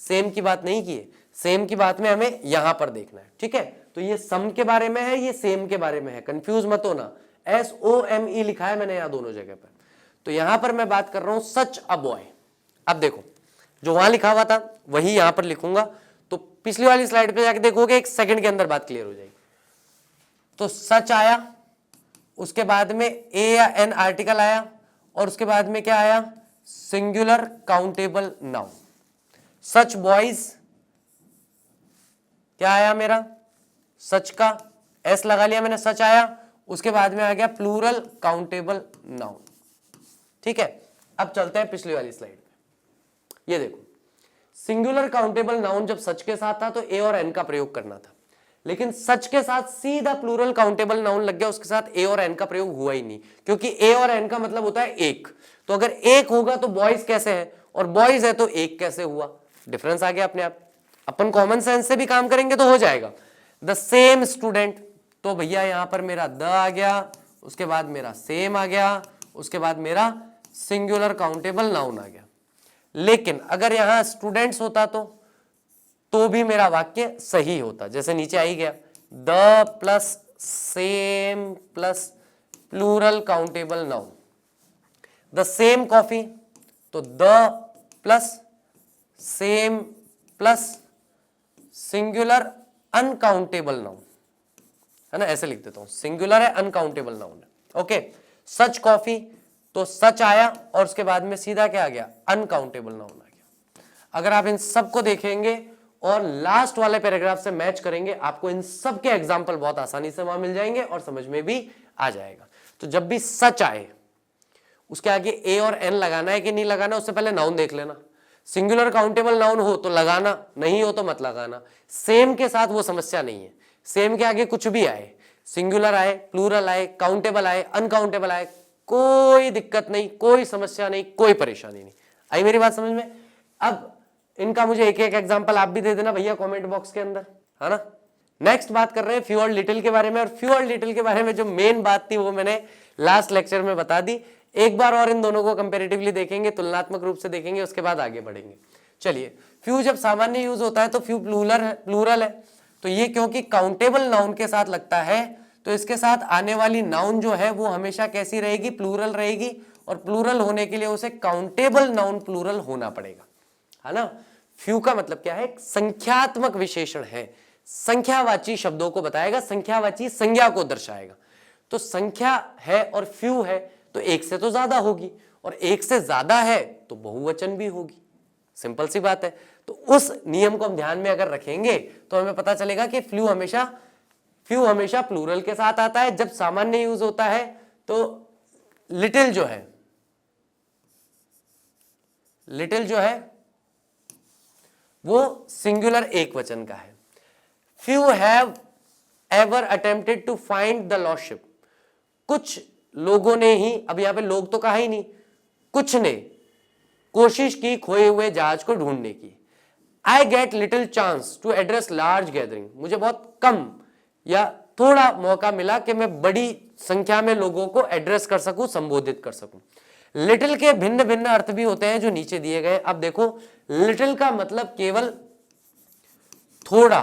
सेम की बात नहीं की है। सेम की बात में हमें यहां पर देखना है, ठीक है। तो ये सम के बारे में है, ये सेम के बारे में है, कंफ्यूज मत होना। SOME लिखा है मैंने यहां दोनों जगह पर। तो यहां पर मैं बात कर रहा हूं सच अ बॉय। अब देखो जो वहां लिखा हुआ था वही यहां पर लिखूंगा, तो पिछली वाली स्लाइड पे जाके देखोगे 1 सेकंड के अंदर बात क्लियर हो जाएगी। तो सच आया, उसके बाद में ए या एन आर्टिकल आया, और उसके बाद में क्या आया, सिंगुलर काउंटेबल नाउन। सच बॉयज क्या आया मेरा, सच का एस लगा लिया मैंने, सच आया, उसके बाद में आ गया प्लूरल काउंटेबल नाउन, ठीक है। अब चलते हैं पिछली वाली स्लाइड पे। ये देखो सिंगुलर काउंटेबल नाउन जब सच के साथ था तो ए और एन का प्रयोग करना था, लेकिन सच के साथ सीधा प्लूरल काउंटेबल नाउन लग गया, उसके साथ ए और एन का प्रयोग हुआ ही नहीं, क्योंकि ए और एन का मतलब होता है एक। तो अगर एक होगा तो बॉयज कैसे है, और बॉयज है तो एक कैसे हुआ, डिफरेंस आ गया अपने आप। अपन कॉमन सेंस से भी काम करेंगे तो हो जाएगा। द सेम स्टूडेंट, तो भैया यहां पर मेरा द आ गया, उसके बाद मेरा सेम आ गया, उसके बाद मेरा सिंगुलर काउंटेबल नाउन आ गया। लेकिन अगर यहां स्टूडेंट्स होता तो भी मेरा वाक्य सही होता, जैसे नीचे आ ही गया, the plus same plus plural countable noun. The same coffee, तो the plus same plus singular uncountable noun, है ना, ऐसे लिख देता हूं, सिंगुलर है, अनकाउंटेबल नाउन है। ओके, सच कॉफी, तो सच आया और उसके बाद में सीधा क्या आ गया, अनकाउंटेबल नाउन आ गया। अगर आप इन सबको देखेंगे और लास्ट वाले पैराग्राफ से मैच करेंगे, आपको इन सब के एग्जाम्पल बहुत आसानी से वहां मिल जाएंगे और समझ में भी आ जाएगा। तो जब भी सच आए उसके आगे ए और एन लगाना है कि नहीं लगाना, उससे पहले नाउन देख लेना। सिंगुलर काउंटेबल नाउन हो तो लगाना, नहीं हो तो मत लगाना। सेम के साथ वो समस्या नहीं है, सेम के आगे कुछ भी आए, सिंगुलर आए, प्लूरल आए, काउंटेबल आए, अनकाउंटेबल आए, कोई दिक्कत नहीं, कोई समस्या नहीं, कोई परेशानी नहीं। आई मेरी बात समझ में? अब इनका मुझे एक एक एग्जांपल आप भी दे देना भैया कमेंट बॉक्स के अंदर, है ना। नेक्स्ट बात कर रहे हैं फ्यू और लिटिल के बारे में, और फ्यू और लिटिल के बारे में जो मेन बात थी वो मैंने लास्ट लेक्चर में बता दी। एक बार और इन दोनों को कंपेरेटिवली देखेंगे, तुलनात्मक रूप से देखेंगे, उसके बाद आगे बढ़ेंगे। चलिए, फ्यू जब सामान्य यूज होता है तो फ्यू प्लूरल है, तो ये क्योंकि काउंटेबल नाउन के साथ लगता है तो इसके साथ आने वाली नाउन जो है वो हमेशा कैसी रहेगी, प्लूरल रहेगी, और प्लूरल होने के लिए उसे काउंटेबल नाउन प्लूरल होना पड़ेगा, है ना। फ्यू का मतलब क्या है, संख्यात्मक विशेषण है, संख्यावाची शब्दों को बताएगा, संख्यावाची संज्ञा को दर्शाएगा। तो संख्या है और फ्यू है तो एक से तो ज्यादा होगी, और एक से ज्यादा है तो बहुवचन भी होगी, सिंपल सी बात है। तो उस नियम को हम ध्यान में अगर रखेंगे तो हमें पता चलेगा कि फ्यू हमेशा प्लूरल के साथ आता है। जब सामान्य यूज होता है तो लिटिल जो है वो सिंगुलर एक वचन का है। Few have ever attempted to find the lost ship, कुछ लोगों ने ही, अब यहां पे लोग तो कहा ही नहीं, कुछ ने कोशिश की खोए हुए जहाज को ढूंढने की। I get little chance to address large gathering, मुझे बहुत कम या थोड़ा मौका मिला कि मैं बड़ी संख्या में लोगों को एड्रेस कर सकूं, संबोधित कर सकूं। लिटिल के भिन्न भिन्न अर्थ भी होते हैं जो नीचे दिए गए। अब देखो, लिटिल का मतलब केवल थोड़ा,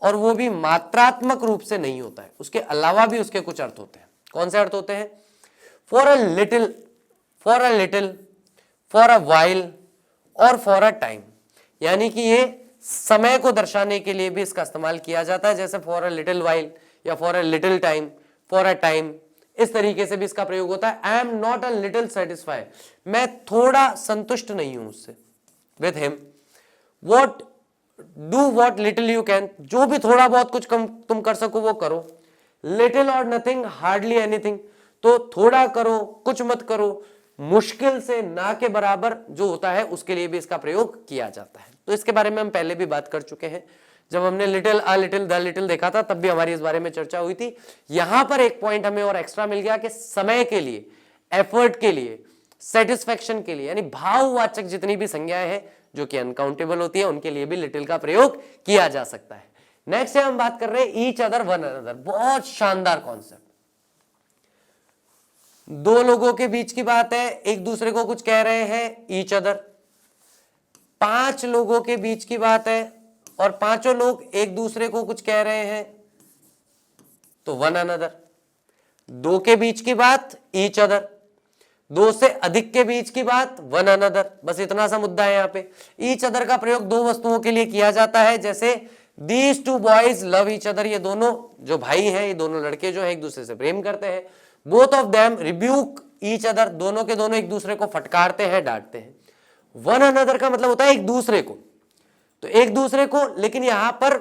और वो भी मात्रात्मक रूप से नहीं होता है, उसके अलावा भी उसके कुछ अर्थ होते हैं। कौन से अर्थ होते हैं? For a little, for a while और फॉर अ टाइम, यानी कि ये समय को दर्शाने के लिए भी इसका इस्तेमाल किया जाता है, जैसे फॉर अ लिटिल वाइल या for a little time, for a time, इस तरीके से भी इसका प्रयोग होता है। I am not a little satisfied, मैं थोड़ा संतुष्ट नहीं हूं उससे, with him. What do what little you can, जो भी थोड़ा बहुत कुछ कम तुम कर सको वो करो। लिटिल और नथिंग, हार्डली एनीथिंग, तो थोड़ा करो, कुछ मत करो, मुश्किल से ना के बराबर जो होता है उसके लिए भी इसका प्रयोग किया जाता है। तो इसके बारे में हम पहले भी बात कर चुके हैं, जब हमने little, a little, the little देखा था तब भी हमारी इस बारे में चर्चा हुई थी। यहां पर एक पॉइंट हमें और एक्स्ट्रा मिल गया कि समय के लिए, एफर्ट के लिए, सेटिस्फेक्शन के लिए, यानी भाववाचक जितनी भी संज्ञाएं हैं जो कि अनकाउंटेबल होती है, उनके लिए भी लिटिल का प्रयोग किया जा सकता है। नेक्स्ट हम बात कर रहे हैं ईच अदर वन अनदर, बहुत शानदार कॉन्सेप्ट। दो लोगों के बीच की बात है, एक दूसरे को कुछ कह रहे हैं, ईच अदर। 5 लोगों के बीच की बात है और पांचों लोग एक दूसरे को कुछ कह रहे हैं तो वन अनदर। 2 के बीच की बात, ईच अदर। 2 से अधिक के बीच की बात, वन अनदर। बस इतना सा मुद्दा है यहाँ पे। ईच अदर का प्रयोग 2 वस्तुओं के लिए किया जाता है, जैसे these 2 boys love each other, ये दोनों जो भाई हैं, ये दोनों लड़के जो है एक दूसरे से प्रेम करते हैं। Both of them rebuke each other, दोनों के दोनों एक दूसरे को फटकारते हैं, डांटते हैं। वन अनदर का मतलब होता है एक दूसरे को, तो एक दूसरे को, लेकिन यहां पर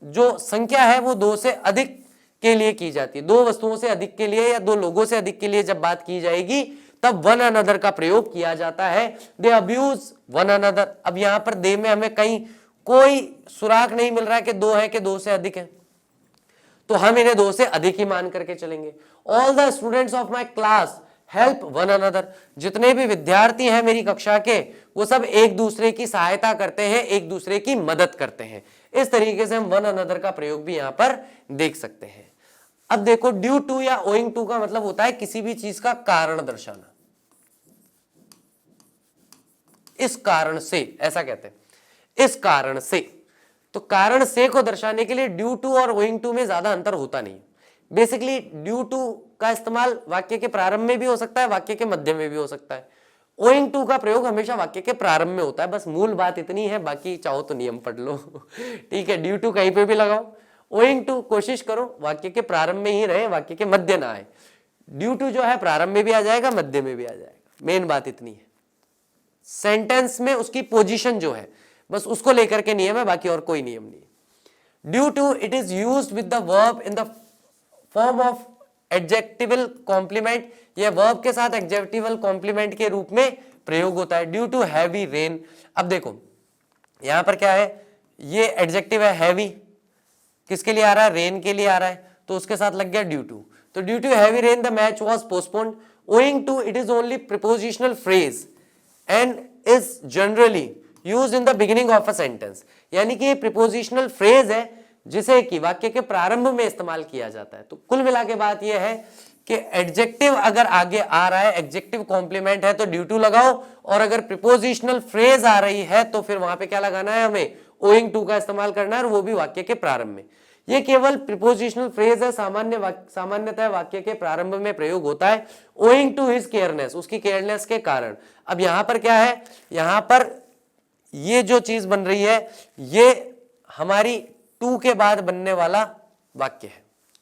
जो संख्या है वो 2 से अधिक के लिए की जाती है। 2 वस्तुओं से अधिक के लिए या 2 लोगों से अधिक के लिए जब बात की जाएगी तब वन अनदर का प्रयोग किया जाता है। दे अब्यूज वन अनदर। अब यहां पर दे में हमें कई कोई सुराग नहीं मिल रहा है कि 2 है कि 2 से अधिक है, तो हम इन्हें 2 से अधिक ही मान करके चलेंगे। All the students of my class help one another, जितने भी विद्यार्थी हैं मेरी कक्षा के वो सब एक दूसरे की सहायता करते हैं, एक दूसरे की मदद करते हैं। इस तरीके से हम वन अनदर का प्रयोग भी यहां पर देख सकते हैं। अब देखो ड्यू टू या ओइंग टू का मतलब होता है किसी भी चीज का कारण दर्शाना, इस कारण से, ऐसा कहते हैं, इस कारण से। तो कारण से को दर्शाने के लिए ड्यू टू और ओइंग टू में ज्यादा अंतर होता नहीं। बेसिकली ड्यू टू का इस्तेमाल वाक्य के प्रारंभ में भी हो सकता है, वाक्य के मध्य में भी हो सकता है। ओइंग टू का प्रयोग हमेशा वाक्य के प्रारंभ में होता है। बस मूल बात इतनी है, बाकी चाहो तो नियम पढ़ लो ठीक है। ड्यू टू कहीं पे भी लगाओ, ओइंग टू कोशिश करो वाक्य के प्रारंभ में ही रहे, वाक्य के मध्य ना आए। ड्यू टू जो है प्रारंभ में भी आ जाएगा, मध्य में भी आ जाएगा, मेन बात इतनी है। सेंटेंस में उसकी पोजीशन जो है बस उसको लेकर के नियम है, बाकी और कोई नियम नहीं है। Due to it is used with the verb in the form of adjectival complement, यह वर्ब के साथ एडजेक्टिवल कॉम्प्लीमेंट के रूप में प्रयोग होता है। ड्यू टू हैवी रेन, अब देखो यहां पर क्या है, ये एडजेक्टिव है हैवी, किसके लिए आ रहा है, रेन के लिए आ रहा है, तो उसके साथ लग गया ड्यू टू। तो due to heavy rain the match was postponed. Owing to it is only prepositional phrase and is generally used in the beginning of a sentence, यानी कि ये प्रीपोजिशनल फ्रेज है जिसे कि वाक्य के प्रारंभ में इस्तेमाल किया जाता है। तो कुल मिला के बात यह है कि एडजेक्टिव अगर आगे आ रहा है, एडजेक्टिव कॉम्प्लीमेंट है तो ड्यू टू लगाओ, और अगर प्रीपोजिशनल फ्रेज आ रही है तो फिर वहां पे क्या लगाना है, हमें ओइंग टू का इस्तेमाल करना है, और वो भी वाक्य के प्रारंभ में। ये केवल प्रीपोजिशनल फ्रेज है, सामान्यतः वाक्य के प्रारंभ में प्रयोग होता है। ओइंग टू हिज केयरनेस, उसकी केयरनेस के कारण। अब यहां पर क्या है, यहां पर ये जो चीज बन रही है ये हमारी टू के बाद बनने वाला वाक्य है,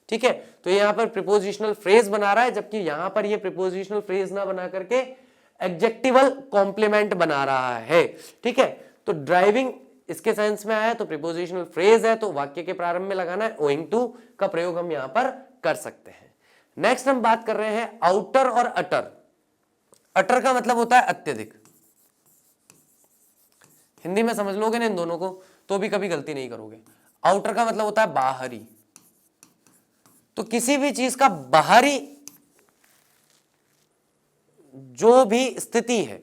ठीक है। तो यहां पर प्रीपोजिशनल फ्रेज बना रहा है, जबकि यहां पर ये प्रीपोजिशनल फ्रेज ना बना करके एडजेक्टिवल कॉम्प्लीमेंट बना रहा है, ठीक है। तो ड्राइविंग इसके सेंस में आया तो प्रीपोजिशनल फ्रेज है, तो वाक्य के प्रारंभ में लगाना है, ओइंग टू का प्रयोग हम यहां पर कर सकते हैं। नेक्स्ट हम बात कर रहे हैं आउटर और अटर। अटर का मतलब होता है अत्यधिक, हिंदी में समझ लोगे ना इन दोनों को तो भी कभी गलती नहीं करोगे। आउटर का मतलब होता है बाहरी, तो किसी भी चीज का बाहरी जो भी स्थिति है,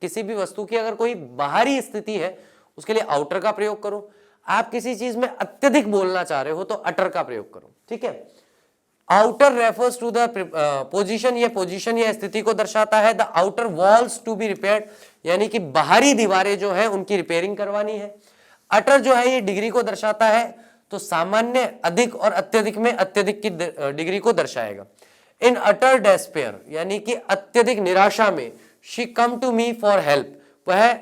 किसी भी वस्तु की अगर कोई बाहरी स्थिति है उसके लिए आउटर का प्रयोग करो। आप किसी चीज में अत्यधिक बोलना चाह रहे हो तो अटर का प्रयोग करो, ठीक है। Outer refers to the position, ये पोजीशन या स्थिति को दर्शाता है। The outer walls to be repaired, यानी कि बाहरी दीवारें जो है उनकी रिपेयरिंग करवानी है। अटर जो है ये डिग्री को दर्शाता है, तो सामान्य, अधिक और अत्यधिक में अत्यधिक की डिग्री को दर्शाएगा। इन अटर डेस्पेयर, यानी कि अत्यधिक निराशा में, she come to me for help, वह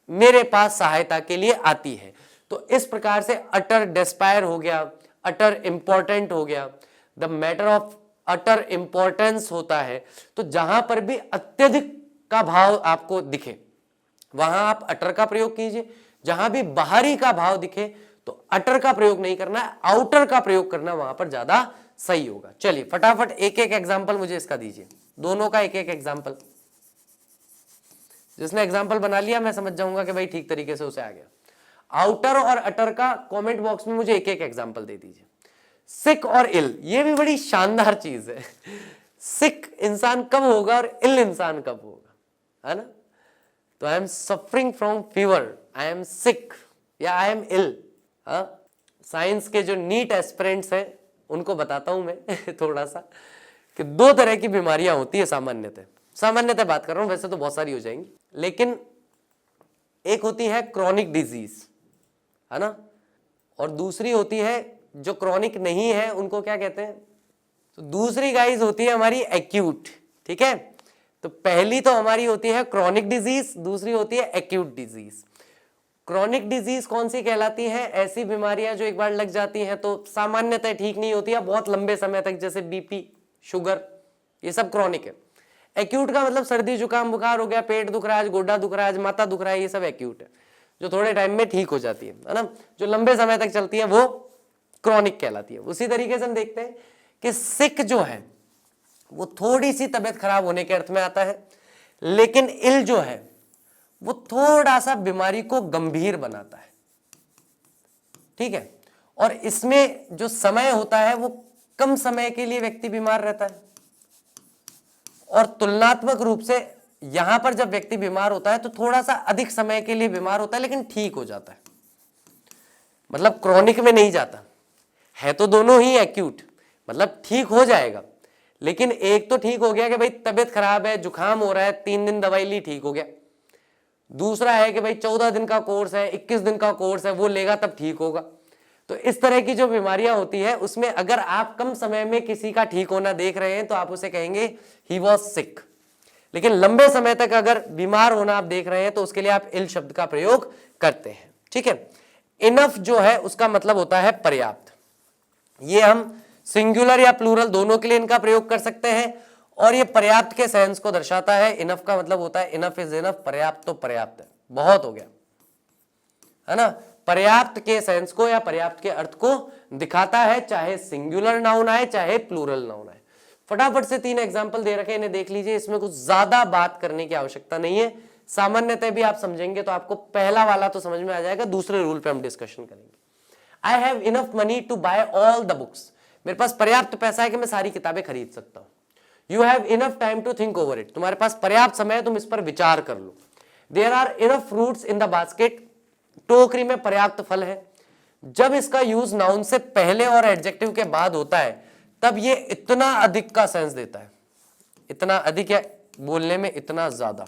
मेरे पास सहायता के लिए आती है। तो इस प्रकार से अटर डेस्पायर हो गया, अटर इंपॉर्टेंट हो गया, the matter of utter importance होता है। तो जहां पर भी अत्यधिक का भाव आपको दिखे वहां आप अटर का प्रयोग कीजिए, जहां भी बाहरी का भाव दिखे तो अटर का प्रयोग नहीं करना है, आउटर का प्रयोग करना वहां पर ज्यादा सही होगा। चलिए फटाफट एक एक एग्जांपल मुझे इसका दीजिए, दोनों का एक एक एग्जांपल। जिसने एग्जांपल बना लिया मैं समझ जाऊंगा कि भाई ठीक तरीके से उसे आ गया। आउटर और अटर का कमेंट बॉक्स में मुझे एक एक एग्जांपल दे दीजिए। सिक और इल, ये भी बड़ी शानदार चीज है। सिक इंसान कब होगा और इल इंसान कब होगा, है ना। तो I am suffering from fever, I am sick या आई एम इल। साइंस के जो नीट एस्पिरेंट्स हैं उनको बताता हूं मैं थोड़ा सा कि 2 तरह की बीमारियां होती है सामान्यतः बात कर रहा हूं, वैसे तो बहुत सारी हो जाएंगी, लेकिन एक होती है क्रॉनिक डिजीज, है ना, और दूसरी होती है जो क्रॉनिक नहीं है उनको क्या कहते हैं, तो दूसरी गाइस होती है हमारी एक्यूट, ठीक है। तो पहली तो हमारी होती है क्रॉनिक डिजीज, दूसरी होती है एक्यूट डिजीज। क्रॉनिक डिजीज कौन सी कहलाती है, ऐसी बीमारियां जो एक बार लग जाती हैं तो सामान्यतः ठीक नहीं होती है बहुत लंबे समय तक, जैसे बीपी, शुगर, ये सब क्रॉनिक है। एक्यूट का मतलब सर्दी जुकाम बुखार हो गया, पेट दुख रहा है, गोड्डा दुख रहा है, माथा दुख रहा है, ये सब एक्यूट है, जो थोड़े टाइम में ठीक हो जाती है ना। जो लंबे समय तक चलती है वो क्रॉनिक कहलाती है। उसी तरीके से हम देखते हैं कि सिक जो है वो थोड़ी सी तबीयत खराब होने के अर्थ में आता है, लेकिन इल जो है वो थोड़ा सा बीमारी को गंभीर बनाता है, ठीक है। और इसमें जो समय होता है वो कम समय के लिए व्यक्ति बीमार रहता है, और तुलनात्मक रूप से यहां पर जब व्यक्ति बीमार होता है तो थोड़ा सा अधिक समय के लिए बीमार होता है, लेकिन ठीक हो जाता है, मतलब क्रॉनिक में नहीं जाता है। तो दोनों ही एक्यूट, मतलब ठीक हो जाएगा, लेकिन एक तो ठीक हो गया कि भाई तबीयत खराब है, जुकाम हो रहा है, 3 दिन दवाई ली, ठीक हो गया। दूसरा है कि भाई 14 दिन का कोर्स है, 21 दिन का कोर्स है, वो लेगा तब ठीक होगा। तो इस तरह की जो बीमारियां होती है उसमें अगर आप कम समय में किसी का ठीक होना देख रहे हैं तो आप उसे कहेंगे ही वॉज सिक। लेकिन लंबे समय तक अगर बीमार होना आप देख रहे हैं तो उसके लिए आप इल शब्द का प्रयोग करते हैं, ठीक है। इनफ जो है उसका मतलब होता है पर्याप्त। ये हम सिंगुलर या प्लूरल दोनों के लिए इनका प्रयोग कर सकते हैं, और ये पर्याप्त के सेंस को दर्शाता है। इनफ का मतलब होता है इनफ इज इनफ, पर्याप्त तो पर्याप्त है, बहुत हो गया, है ना। पर्याप्त के सेंस को या पर्याप्त के अर्थ को दिखाता है, चाहे सिंगुलर नाउन आए चाहे प्लूरल नाउन आए। फटाफट से 3 एग्जाम्पल दे रखे, इन्हें देख लीजिए। इसमें कुछ ज्यादा बात करने की आवश्यकता नहीं है, सामान्यतः भी आप समझेंगे तो आपको पहला वाला तो समझ में आ जाएगा, दूसरे रूल पे हम डिस्कशन करेंगे। I have enough money to buy all the books, मेरे पास पर्याप्त पैसा है कि मैं सारी किताबें खरीद सकता हूं। You have enough time to think over it, तुम्हारे पास पर्याप्त समय है, तुम इस पर विचार कर लो। There are enough fruits in the basket, टोकरी में पर्याप्त फल है। जब इसका यूज नाउन से पहले और एडजेक्टिव के बाद होता है तब ये इतना अधिक का सेंस देता है। इतना अधिक है बोलने में इतना ज्यादा,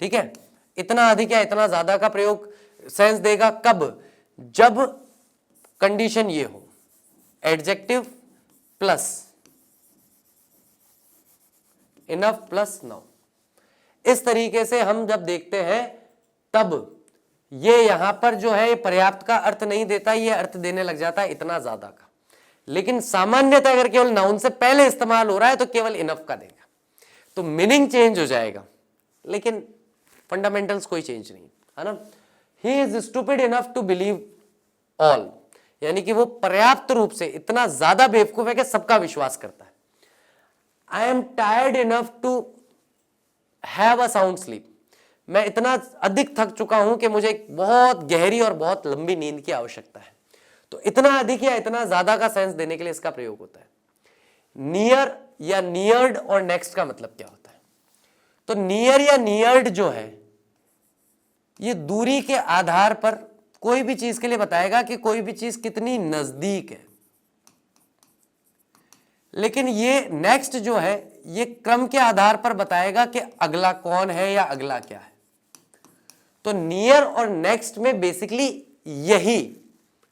ठीक है। इतना अधिक या इतना ज्यादा का प्रयोग सेंस देगा कब? जब कंडीशन ये हो, adjective plus enough plus noun. इस तरीके से हम जब देखते हैं तब ये यहां पर जो है पर्याप्त का अर्थ नहीं देता, ये अर्थ देने लग जाता है इतना ज्यादा का। लेकिन सामान्यतः अगर केवल नाउन से पहले इस्तेमाल हो रहा है तो केवल इनफ का देगा, तो मीनिंग चेंज हो जाएगा, लेकिन फंडामेंटल्स कोई चेंज नहीं, है ना। He is stupid enough to believe all, यानी कि वो पर्याप्त रूप से इतना ज्यादा बेवकूफ है कि सबका विश्वास करता है। I am tired enough to have a sound sleep, मैं इतना अधिक थक चुका हूं कि मुझे एक बहुत गहरी और बहुत लंबी नींद की आवश्यकता है। तो इतना अधिक या इतना ज्यादा का सेंस देने के लिए इसका प्रयोग होता है। नियर या नियर्ड और नेक्स्ट का मतलब क्या होता है? तो नियर या नियर्ड जो है ये दूरी के आधार पर कोई भी चीज के लिए बताएगा कि कोई भी चीज कितनी नजदीक है। लेकिन ये नेक्स्ट जो है ये क्रम के आधार पर बताएगा कि अगला कौन है या अगला क्या है। तो नियर और नेक्स्ट में बेसिकली यही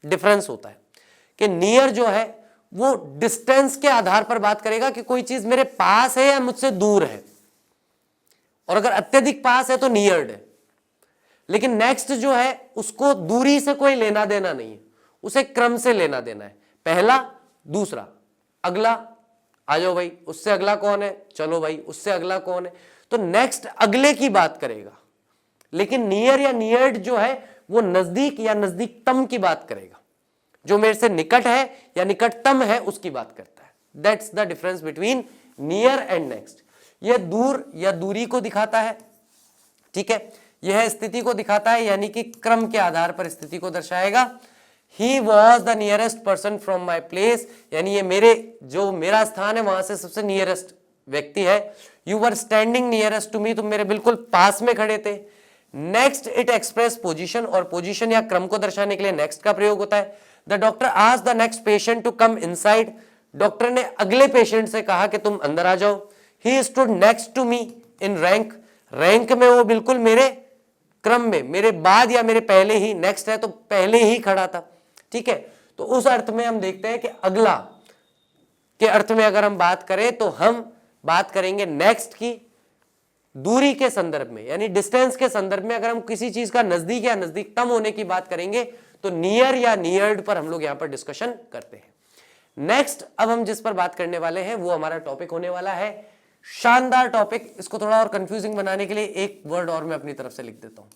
डिफरेंस होता है कि नियर जो है वो डिस्टेंस के आधार पर बात करेगा कि कोई चीज मेरे पास है या मुझसे दूर है, और अगर अत्यधिक पास है तो नियर्ड है। लेकिन नेक्स्ट जो है उसको दूरी से कोई लेना देना नहीं है, उसे क्रम से लेना देना है। पहला, दूसरा, अगला, आ जाओ भाई, उससे अगला कौन है, चलो भाई उससे अगला कौन है। तो नेक्स्ट अगले की बात करेगा, लेकिन नियर या नियर्ड जो है वो नजदीक या नजदीकतम की बात करेगा, जो मेरे से निकट है या निकटतम है उसकी बात करता है। That's the difference between near and next. यह दूर या दूरी को दिखाता है, ठीक है, यह स्थिति को दिखाता है, यानी कि क्रम के आधार पर स्थिति को दर्शाएगा। He was the nearest person from my place, यानी ये मेरा स्थान है वहां से सबसे नियरेस्ट व्यक्ति है। You were standing nearest to me, तुम मेरे बिल्कुल पास में खड़े थे। नेक्स्ट इट एक्सप्रेस पोजीशन, और पोजीशन या क्रम को दर्शाने के लिए नेक्स्ट का प्रयोग होता है। The doctor asked the next patient to come inside, doctor ने अगले पेशेंट से कहा कि तुम अंदर आ जाओ। He stood next to me in rank, rank में वो बिल्कुल मेरे क्रम में, मेरे बाद या मेरे पहले ही, नेक्स्ट है तो पहले ही खड़ा था, ठीक है। तो उस अर्थ में हम देखते हैं कि अगला के अर्थ में अगर हम बात करें तो हम बात करेंगे नेक्स्ट की दूरी के संदर्भ में, यानी डिस्टेंस के संदर्भ में। अगर हम किसी चीज का नजदीक या नजदीकतम होने की बात करेंगे तो नियर या नियर्ड पर हम लोग यहां पर डिस्कशन करते हैं। नेक्स्ट अब हम जिस पर बात करने वाले हैं वो हमारा टॉपिक होने वाला है शानदार टॉपिक। इसको थोड़ा और कंफ्यूजिंग बनाने के लिए एक वर्ड और मैं अपनी तरफ से लिख देता हूं।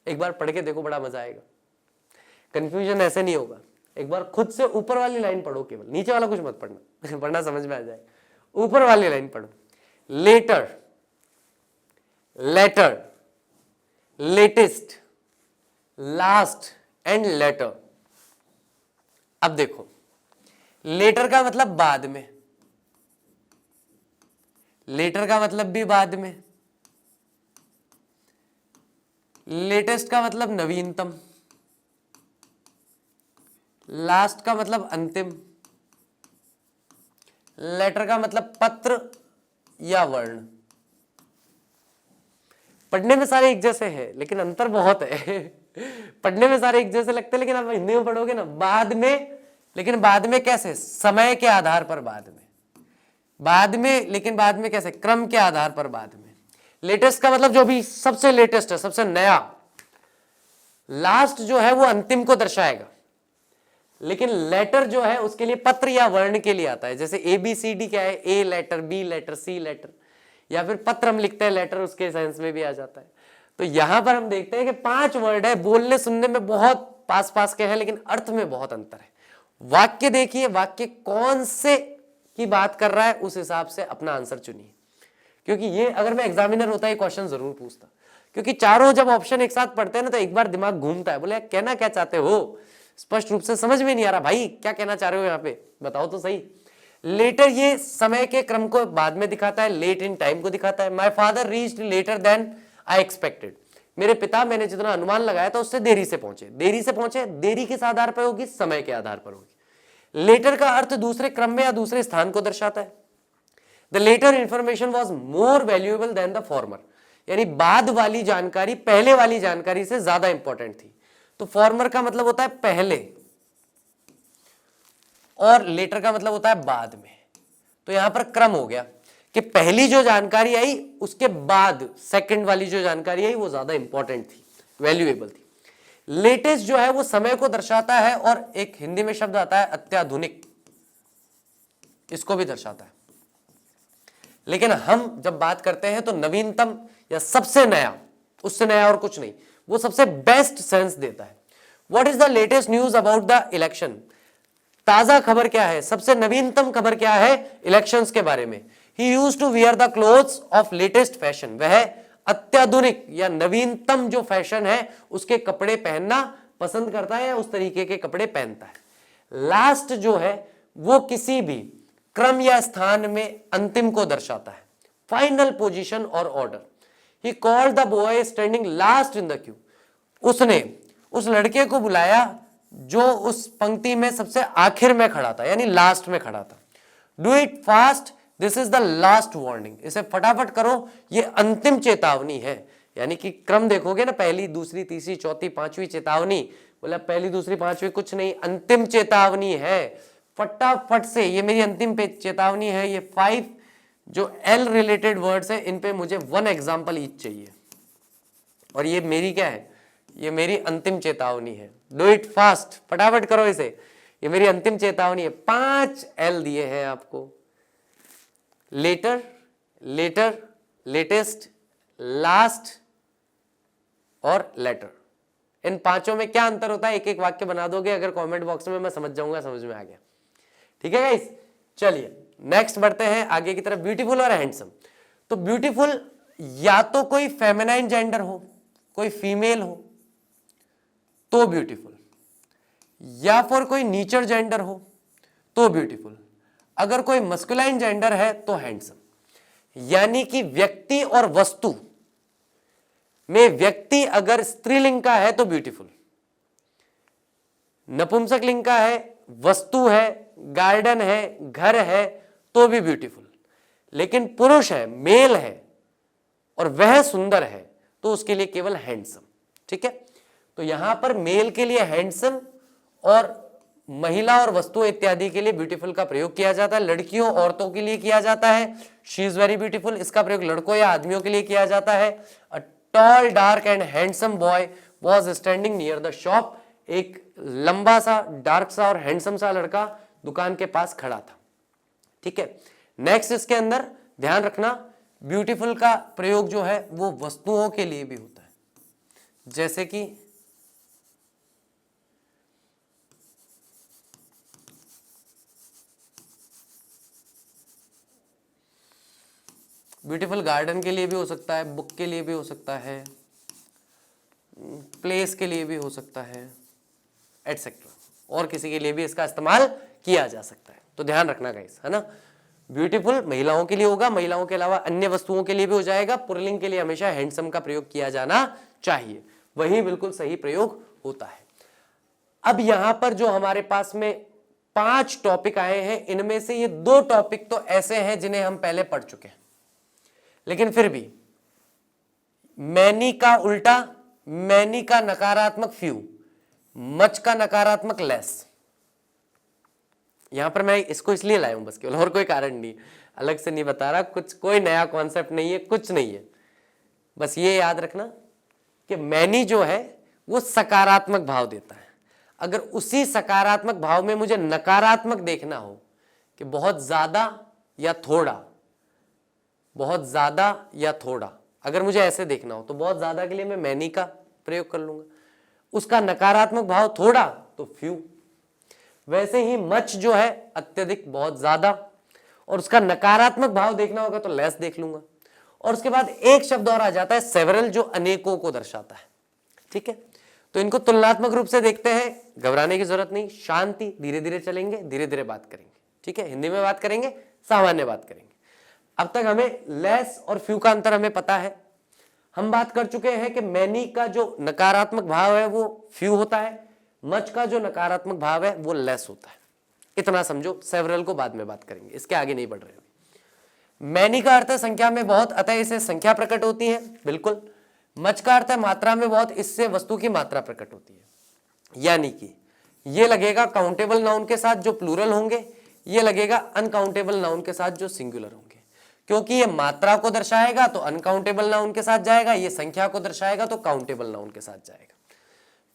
एक बार पढ़ के देखो, बड़ा मजा आएगा, कंफ्यूजन ऐसे नहीं होगा। एक बार खुद से ऊपर वाली लाइन पढ़ो, केवल नीचे वाला कुछ मत पढ़ना वरना समझ में आ जाए। ऊपर वाली लाइन पढ़ो, letter letter, latest, last and letter. अब देखो, लेटर का मतलब बाद में, लेटर का मतलब भी बाद में, लेटेस्ट का मतलब नवीनतम, लास्ट का मतलब अंतिम, लेटर का मतलब पत्र या वर्ण। पढ़ने में सारे एक जैसे हैं लेकिन अंतर बहुत है पढ़ने में सारे एक जैसे लगते हैं लेकिन आप हिंदी में पढ़ोगे ना बाद में, लेकिन बाद में कैसे, समय के आधार पर बाद में, बाद में, लेकिन बाद में कैसे, क्रम के आधार पर बाद में। लेटेस्ट का मतलब जो भी सबसे लेटेस्ट है, सबसे नया। लास्ट जो है वो अंतिम को दर्शाएगा, लेकिन लेटर जो है उसके लिए पत्र या वर्ण के लिए आता है। जैसे ए बी सी डी क्या है, A letter, B letter, C letter, या फिर पत्र हम लिखते हैं, लेटर उसके सेंस में भी आ जाता है। तो यहां पर हम देखते हैं कि 5 वर्ड है, बोलने सुनने में बहुत पास पास के हैं लेकिन अर्थ में बहुत अंतर है। वाक्य देखिए, वाक्य कौन से की बात कर रहा है, उस हिसाब से अपना आंसर चुनिए, क्योंकि ये अगर मैं एग्जामिनर होता है क्वेश्चन जरूर पूछता, क्योंकि चारों जब ऑप्शन एक साथ पढ़ते हैं ना तो एक बार दिमाग घूमता है, बोले कहना क्या चाहते हो, स्पष्ट रूप से समझ में नहीं आ रहा, भाई क्या कहना चाह रहे हो यहाँ पे, बताओ तो सही। लेटर ये समय के क्रम को बाद में दिखाता है, लेट इन टाइम को दिखाता है। My father reached later than I expected, मेरे पिता मैंने जितना अनुमान लगाया था उससे देरी से पहुंचे। देरी से पहुंचे, देरी किस आधार पर होगी, समय के आधार पर होगी। लेटर का अर्थ दूसरे क्रम में या दूसरे स्थान को दर्शाता है। The latter information was more valuable than the former, यानी बाद वाली जानकारी पहले वाली जानकारी से ज्यादा इंपॉर्टेंट थी। तो फॉर्मर का मतलब होता है पहले और लेटर का मतलब होता है बाद में। तो यहां पर क्रम हो गया कि पहली जो जानकारी आई उसके बाद सेकंड वाली जो जानकारी आई वो ज्यादा इंपॉर्टेंट थी, वैल्यूएबल थी। लेटेस्ट जो है वो समय को दर्शाता है और एक हिंदी में शब्द आता है अत्याधुनिक, इसको भी दर्शाता है। लेकिन हम जब बात करते हैं तो नवीनतम या सबसे नया, उससे नया और कुछ नहीं, वो सबसे बेस्ट सेंस देता है। What is the latest news about the election, ताजा खबर क्या है, सबसे नवीनतम खबर क्या है इलेक्शंस के बारे में। He used to wear the clothes of latest fashion, वह अत्याधुनिक या नवीनतम जो फैशन है उसके कपड़े पहनना पसंद करता है या उस तरीके के कपड़े पहनता है। लास्ट जो है वो किसी भी क्रम या स्थान में अंतिम को दर्शाता है, फाइनल पोजीशन और order. He called the boy standing last in the Q, उसने उस लड़के को बुलाया जो उस पंक्ति में सबसे आखिर में खड़ा था, यानी लास्ट में खड़ा था। Do it fast, this is the last warning, इसे फटाफट करो, ये अंतिम चेतावनी है। यानी कि क्रम देखोगे ना, पहली दूसरी तीसरी चौथी पांचवी चेतावनी, बोला पहली दूसरी पांचवी कुछ नहीं, अंतिम चेतावनी है, फटाफट से, ये मेरी अंतिम चेतावनी है। ये 5 जो एल रिलेटेड वर्ड्स है इन पे मुझे 1 एग्जाम्पल ईच चाहिए, और ये मेरी क्या है, ये मेरी अंतिम चेतावनी है। डू इट फास्ट, फटाफट करो इसे, ये मेरी अंतिम चेतावनी है। 5 एल दिए हैं आपको, लेटर, लेटर, लेटेस्ट, लास्ट और लेटर। इन पांचों में क्या अंतर होता है, एक एक वाक्य बना दोगे अगर कमेंट बॉक्स में, मैं समझ जाऊंगा, समझ में आ गया। ठीक है गाइस, चलिए नेक्स्ट बढ़ते हैं आगे की तरफ। ब्यूटीफुल और हैंडसम। तो ब्यूटीफुल या तो कोई फेमिनाइन जेंडर हो, कोई फीमेल हो तो ब्यूटीफुल, या फिर कोई नीचर जेंडर हो तो ब्यूटीफुल, अगर कोई मस्कुलाइन जेंडर है तो हैंडसम। यानी कि व्यक्ति और वस्तु में व्यक्ति अगर स्त्रीलिंग का है तो ब्यूटीफुल, नपुंसक लिंग का है, वस्तु है, गार्डन है, घर है तो भी ब्यूटीफुल। लेकिन पुरुष है, मेल है और वह सुंदर है तो उसके लिए केवल हैंडसम। ठीक है, तो यहां पर मेल के लिए हैंडसम और महिला और वस्तु इत्यादि के लिए ब्यूटीफुल का प्रयोग किया जाता है। लड़कियों औरतों के लिए किया जाता है शी इज वेरी ब्यूटीफुल, इसका प्रयोग लड़कों या आदमियों के लिए किया जाता है। A tall dark and handsome boy was standing near the shop, एक लंबा सा डार्क सा और हैंडसम सा लड़का दुकान के पास खड़ा था। ठीक है, नेक्स्ट इसके अंदर ध्यान रखना ब्यूटीफुल का प्रयोग जो है वो वस्तुओं के लिए भी होता है, जैसे कि ब्यूटीफुल गार्डन के लिए भी हो सकता है, बुक के लिए भी हो सकता है, प्लेस के लिए भी हो सकता है, एटसेट्रा, और किसी के लिए भी इसका इस्तेमाल किया जा सकता है। तो ध्यान रखना गाइस, है ना। ब्यूटीफुल महिलाओं के लिए होगा, महिलाओं के अलावा अन्य वस्तुओं के लिए भी हो जाएगा। पुल्लिंग के लिए हमेशा हैंडसम का प्रयोग किया जाना चाहिए, वही बिल्कुल सही प्रयोग होता है। अब यहां पर जो हमारे पास में 5 टॉपिक आए हैं, इनमें से ये 2 टॉपिक तो ऐसे हैं जिन्हें हम पहले पढ़ चुके हैं, लेकिन फिर भी मैनी का उल्टा, मैनी का नकारात्मक फ्यू, मच का नकारात्मक लेस। यहां पर मैं इसको इसलिए लाया हूं बस, केवल और कोई कारण नहीं, अलग से नहीं बता रहा कुछ, कोई नया कॉन्सेप्ट नहीं है, कुछ नहीं है। बस ये याद रखना कि मैनी जो है वो सकारात्मक भाव देता है। अगर उसी सकारात्मक भाव में मुझे नकारात्मक देखना हो कि बहुत ज्यादा या थोड़ा, बहुत ज्यादा या थोड़ा, अगर मुझे ऐसे देखना हो तो बहुत ज्यादा के लिए मैं मैनी का प्रयोग कर लूंगा, उसका नकारात्मक भाव थोड़ा तो फ्यू। वैसे ही मच जो है अत्यधिक, बहुत ज्यादा, और उसका नकारात्मक भाव देखना होगा तो लेस देख लूंगा। और उसके बाद एक शब्द और आ जाता है सेवरल, जो अनेकों को दर्शाता है। ठीक है, तो इनको तुलनात्मक रूप से देखते हैं, घबराने की जरूरत नहीं, शांति, धीरे धीरे चलेंगे, धीरे धीरे बात करेंगे। ठीक है, हिंदी में बात करेंगे, सामान्य बात करेंगे। अब तक हमें लेस और फ्यू का अंतर हमें पता है। हम बात कर चुके हैं कि मैनी का जो नकारात्मक भाव है वो फ्यू होता है, मच का जो नकारात्मक भाव है वो लेस होता है। इतना समझो, सेवरल को बाद में बात करेंगे, इसके आगे नहीं बढ़ रहे। मैनी का अर्थ है संख्या में बहुत, अतः इसे संख्या प्रकट होती है, बिल्कुल। मच का अर्थ है मात्रा में बहुत, इससे वस्तु की मात्रा प्रकट होती है। यानी कि ये लगेगा काउंटेबल नाउन के साथ जो प्लूरल होंगे, ये लगेगा अनकाउंटेबल नाउन के साथ जो सिंगुलर होंगे। क्योंकि ये मात्रा को दर्शाएगा तो अनकाउंटेबल नाउन के साथ जाएगा, ये संख्या को दर्शाएगा तो काउंटेबल नाउन के साथ जाएगा।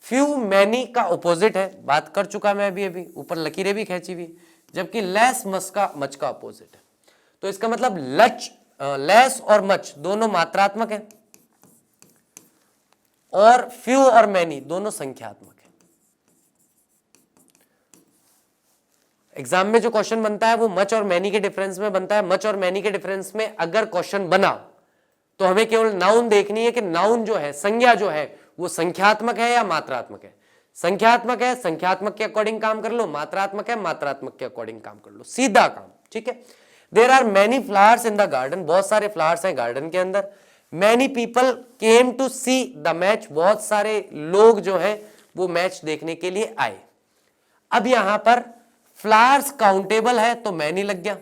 फ्यू मैनी का ऑपोजिट है, बात कर चुका मैं अभी, ऊपर लकीरें भी खींची हुई। जबकि लेस मच का ऑपोजिट है। तो इसका मतलब लेस और मच दोनों मात्रात्मक है, और फ्यू और मैनी दोनों संख्यात्मक है। एग्जाम में जो क्वेश्चन बनता है वो मच और मैनी के डिफरेंस में बनता है। मच और मैनी के डिफरेंस में अगर क्वेश्चन बना तो हमें केवल नाउन देखनी है कि नाउन जो है, संज्ञा जो है, वो संख्यात्मक है या मात्रात्मक है। संख्यात्मक है, संख्यात्मक के अकॉर्डिंग काम कर लो, मात्रात्मक है, मात्रात्मक के अकॉर्डिंग काम कर लो, सीधा काम। ठीक है, there are many flowers in the garden, बहुत सारे फ्लावर्स हैं गार्डन के अंदर। Many people came to see the match, बहुत सारे लोग जो हैं वो मैच देखने के लिए आए। अब यहां पर फ्लावर्स काउंटेबल है तो मैनी लग गया,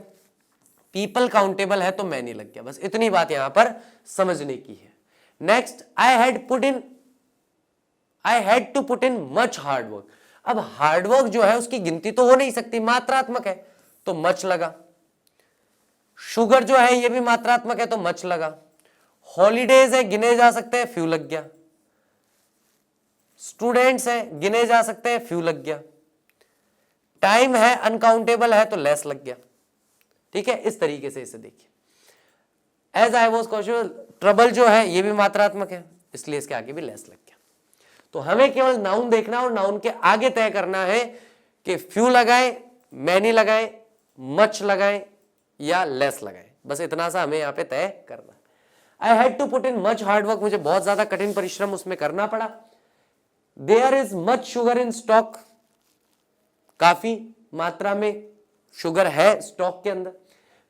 पीपल काउंटेबल है तो मैनी लग गया। बस इतनी बात यहां पर समझने की है। Next, I had to put in much hard work. अब हार्ड वर्क जो है उसकी गिनती तो हो नहीं सकती, मात्रात्मक है तो मच लगा। शुगर जो है ये भी मात्रात्मक है तो मच लगा। हॉलीडेज है, गिने जा सकते हैं, फ्यू लग गया। स्टूडेंट्स है, गिने जा सकते हैं, फ्यू लग गया। टाइम है, अनकाउंटेबल है तो लेस लग गया। ठीक है, इस तरीके से इसे देखिए। As I was cautious, trouble जो है ये भी मात्रात्मक है, इसलिए इसके आगे भी लेस लग गया। तो हमें केवल नाउन देखना और नाउन के आगे तय करना है कि फ्यू लगाए, मैनी लगाए, मच लगाए या लेस लगाए। बस इतना सा हमें यहां पे तय करना। I had to put in much hard work, मुझे बहुत ज्यादा कठिन परिश्रम उसमें करना पड़ा। There is much sugar in stock, काफी मात्रा में शुगर है स्टॉक के अंदर।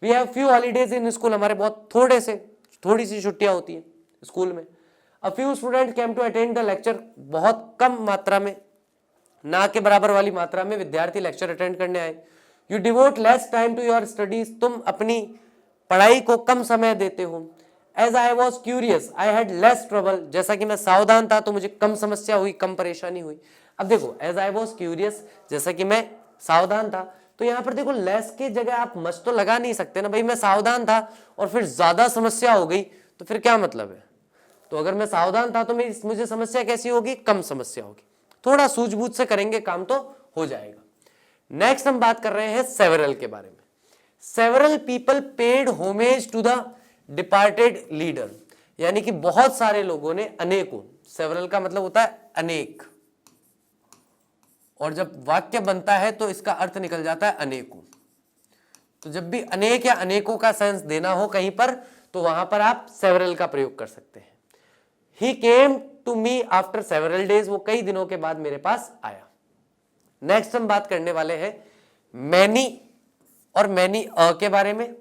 We have few holidays in school, हमारे बहुत थोड़ी सी छुट्टियां होती हैं स्कूल में। A few student came to attend the lecture, बहुत कम मात्रा में, ना के बराबर वाली मात्रा में विद्यार्थी लेक्चर अटेंड करने आए। You devote less time to your studies, तुम अपनी पढ़ाई को कम समय देते हो। As I was curious I had less trouble, जैसा कि मैं सावधान था तो मुझे कम समस्या हुई, कम परेशानी हुई। अब देखो, एज आई वॉज क्यूरियस, जैसा कि मैं सावधान था, तो यहां पर देखो लेस की जगह आप मच तो लगा नहीं सकते ना भाई। मैं सावधान था और फिर ज्यादा समस्या हो गई तो फिर क्या मतलब है। तो अगर मैं सावधान था तो मुझे समस्या कैसी होगी, कम समस्या होगी। थोड़ा सूझबूझ से करेंगे काम तो हो जाएगा। नेक्स्ट हम बात कर रहे हैं सेवरल के बारे में। Several people paid homage to the departed leader, यानी कि बहुत सारे लोगों ने, अनेकों, सेवरल का मतलब होता है अनेक, और जब वाक्य बनता है तो इसका अर्थ निकल जाता है अनेकों। तो जब भी अनेक या अनेकों का सेंस देना हो कहीं पर, तो वहां पर आप सेवरल का प्रयोग कर सकते हैं। He came to me after several days, वो कई दिनों के बाद मेरे पास आया। नेक्स्ट हम बात करने वाले हैं मैनी और मैनी के बारे में।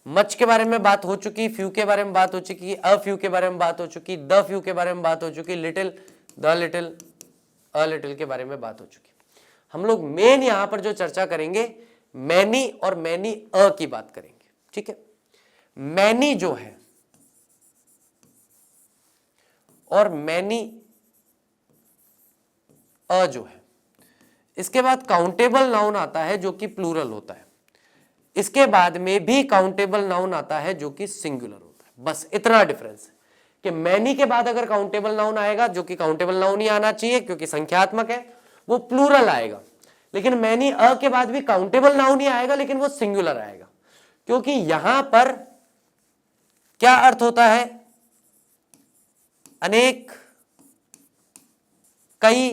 मच के बारे में बात हो चुकी, फ्यू के बारे में बात हो चुकी, अ फ्यू के बारे में बात हो चुकी, द फ्यू के बारे में बात हो चुकी, little, the little, a little के बारे में बात हो चुकी। हम लोग मेन यहां पर जो चर्चा करेंगे मैनी और मैनी की बात करेंगे। ठीक है, मैनी जो है और मैनी जो है, इसके बाद काउंटेबल नाउन आता है जो कि प्लूरल होता है। इसके बाद में भी काउंटेबल नाउन आता है जो कि सिंगुलर होता है। बस इतना डिफरेंस है कि मैनी के बाद अगर काउंटेबल नाउन आएगा, जो कि काउंटेबल नाउन ही आना चाहिए क्योंकि संख्यात्मक है, वो प्लूरल आएगा। लेकिन मैनी के बाद भी काउंटेबल नाउन ही आएगा, लेकिन वो सिंगुलर आएगा, क्योंकि यहां पर क्या अर्थ होता है, अनेक, कई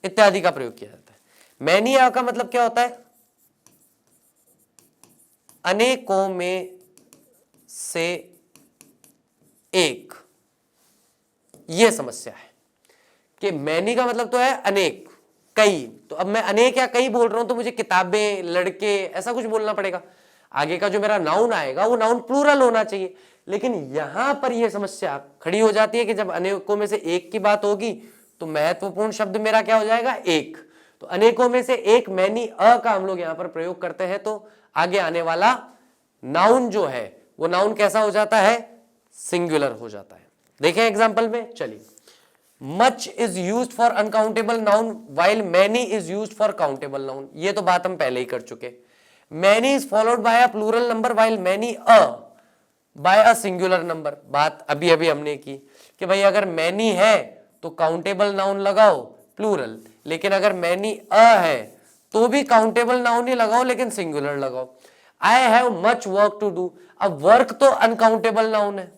इत्यादि का प्रयोग किया जाता है। मैनी का मतलब क्या होता है, अनेकों में से एक। यह समस्या है कि मैनी का मतलब तो है अनेक, कई। तो अब मैं अनेक या कई बोल रहा हूं तो मुझे किताबें, लड़के, ऐसा कुछ बोलना पड़ेगा। आगे का जो मेरा नाउन आएगा वो नाउन प्लूरल होना चाहिए। लेकिन यहां पर यह समस्या खड़ी हो जाती है कि जब अनेकों में से एक की बात होगी तो महत्वपूर्ण शब्द मेरा क्या हो जाएगा, एक। तो अनेकों में से एक मैनी का हम लोग यहां पर प्रयोग करते हैं, तो आगे आने वाला नाउन जो है वो नाउन कैसा हो जाता है, सिंगुलर हो जाता है। देखें एग्जांपल में, चलिए, much is used for uncountable noun while many is used for countable noun. ये तो बात हम पहले ही कर चुके। Many is followed by a plural number while many by a singular number. बात अभी अभी हमने की कि भाई अगर मैनी है तो काउंटेबल नाउन लगाओ प्लूरल, लेकिन अगर मैनी है तो भी काउंटेबल नाउन ही लगाओ लेकिन सिंगुलर लगाओ। I have much work to do, अब वर्क तो अनकाउंटेबल नाउन है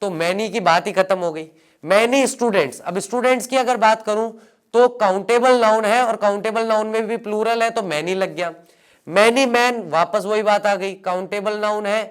तो मैनी की बात ही खत्म हो गई। मैनी स्टूडेंट्स, अब स्टूडेंट्स की अगर बात करूं तो काउंटेबल नाउन है और काउंटेबल नाउन में भी प्लूरल है तो मैनी लग गया। मैनी मैन, वापस वही बात आ गई, काउंटेबल नाउन है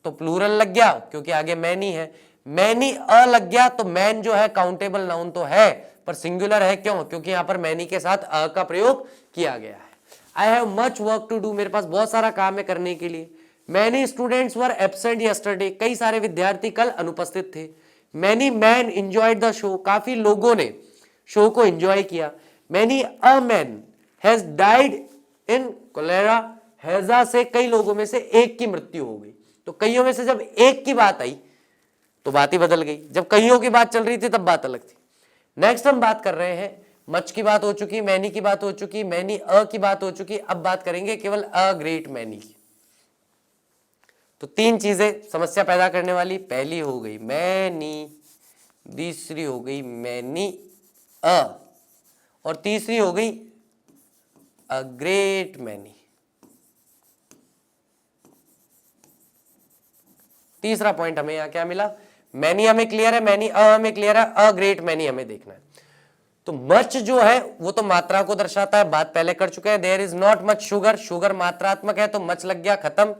तो प्लूरल लग गया क्योंकि आगे मैनी है। मैनी लग गया तो मैन जो है काउंटेबल नाउन तो है पर सिंगुलर है, क्यों, क्योंकि यहां पर मैनी के साथ का प्रयोग किया गया है। I have much work to do, मेरे पास बहुत सारा काम है करने के लिए। Many students were absent yesterday, कई सारे विद्यार्थी कल अनुपस्थित थे। Many man enjoyed the show, काफी लोगों ने शो को एंजॉय किया। Many a man has died in cholera, हैजा से कई लोगों में से एक की मृत्यु हो गई। तो कईयों में से जब एक की बात आई तो बात ही बदल गई, जब कईयों की बात चल रही थी तब बात अलग थी। नेक्स्ट हम बात कर रहे हैं, मच की बात हो चुकी, मैनी की बात हो चुकी, मैनी की बात हो चुकी। अब बात करेंगे केवल अ ग्रेट मैनी की। तो तीन चीजें समस्या पैदा करने वाली, पहली हो गई मैनी, दूसरी हो गई मैनी और तीसरी हो गई अ ग्रेट मैनी। तीसरा पॉइंट हमें यहां क्या मिला, मैनी हमें क्लियर है, मैनी हमें क्लियर है, अ ग्रेट मैनी हमें देखना है। तो मच जो है वो तो मात्रा को दर्शाता है, बात पहले कर चुके हैं। There is not much sugar, sugar मात्रात्मक है तो मच लग गया, खत्म।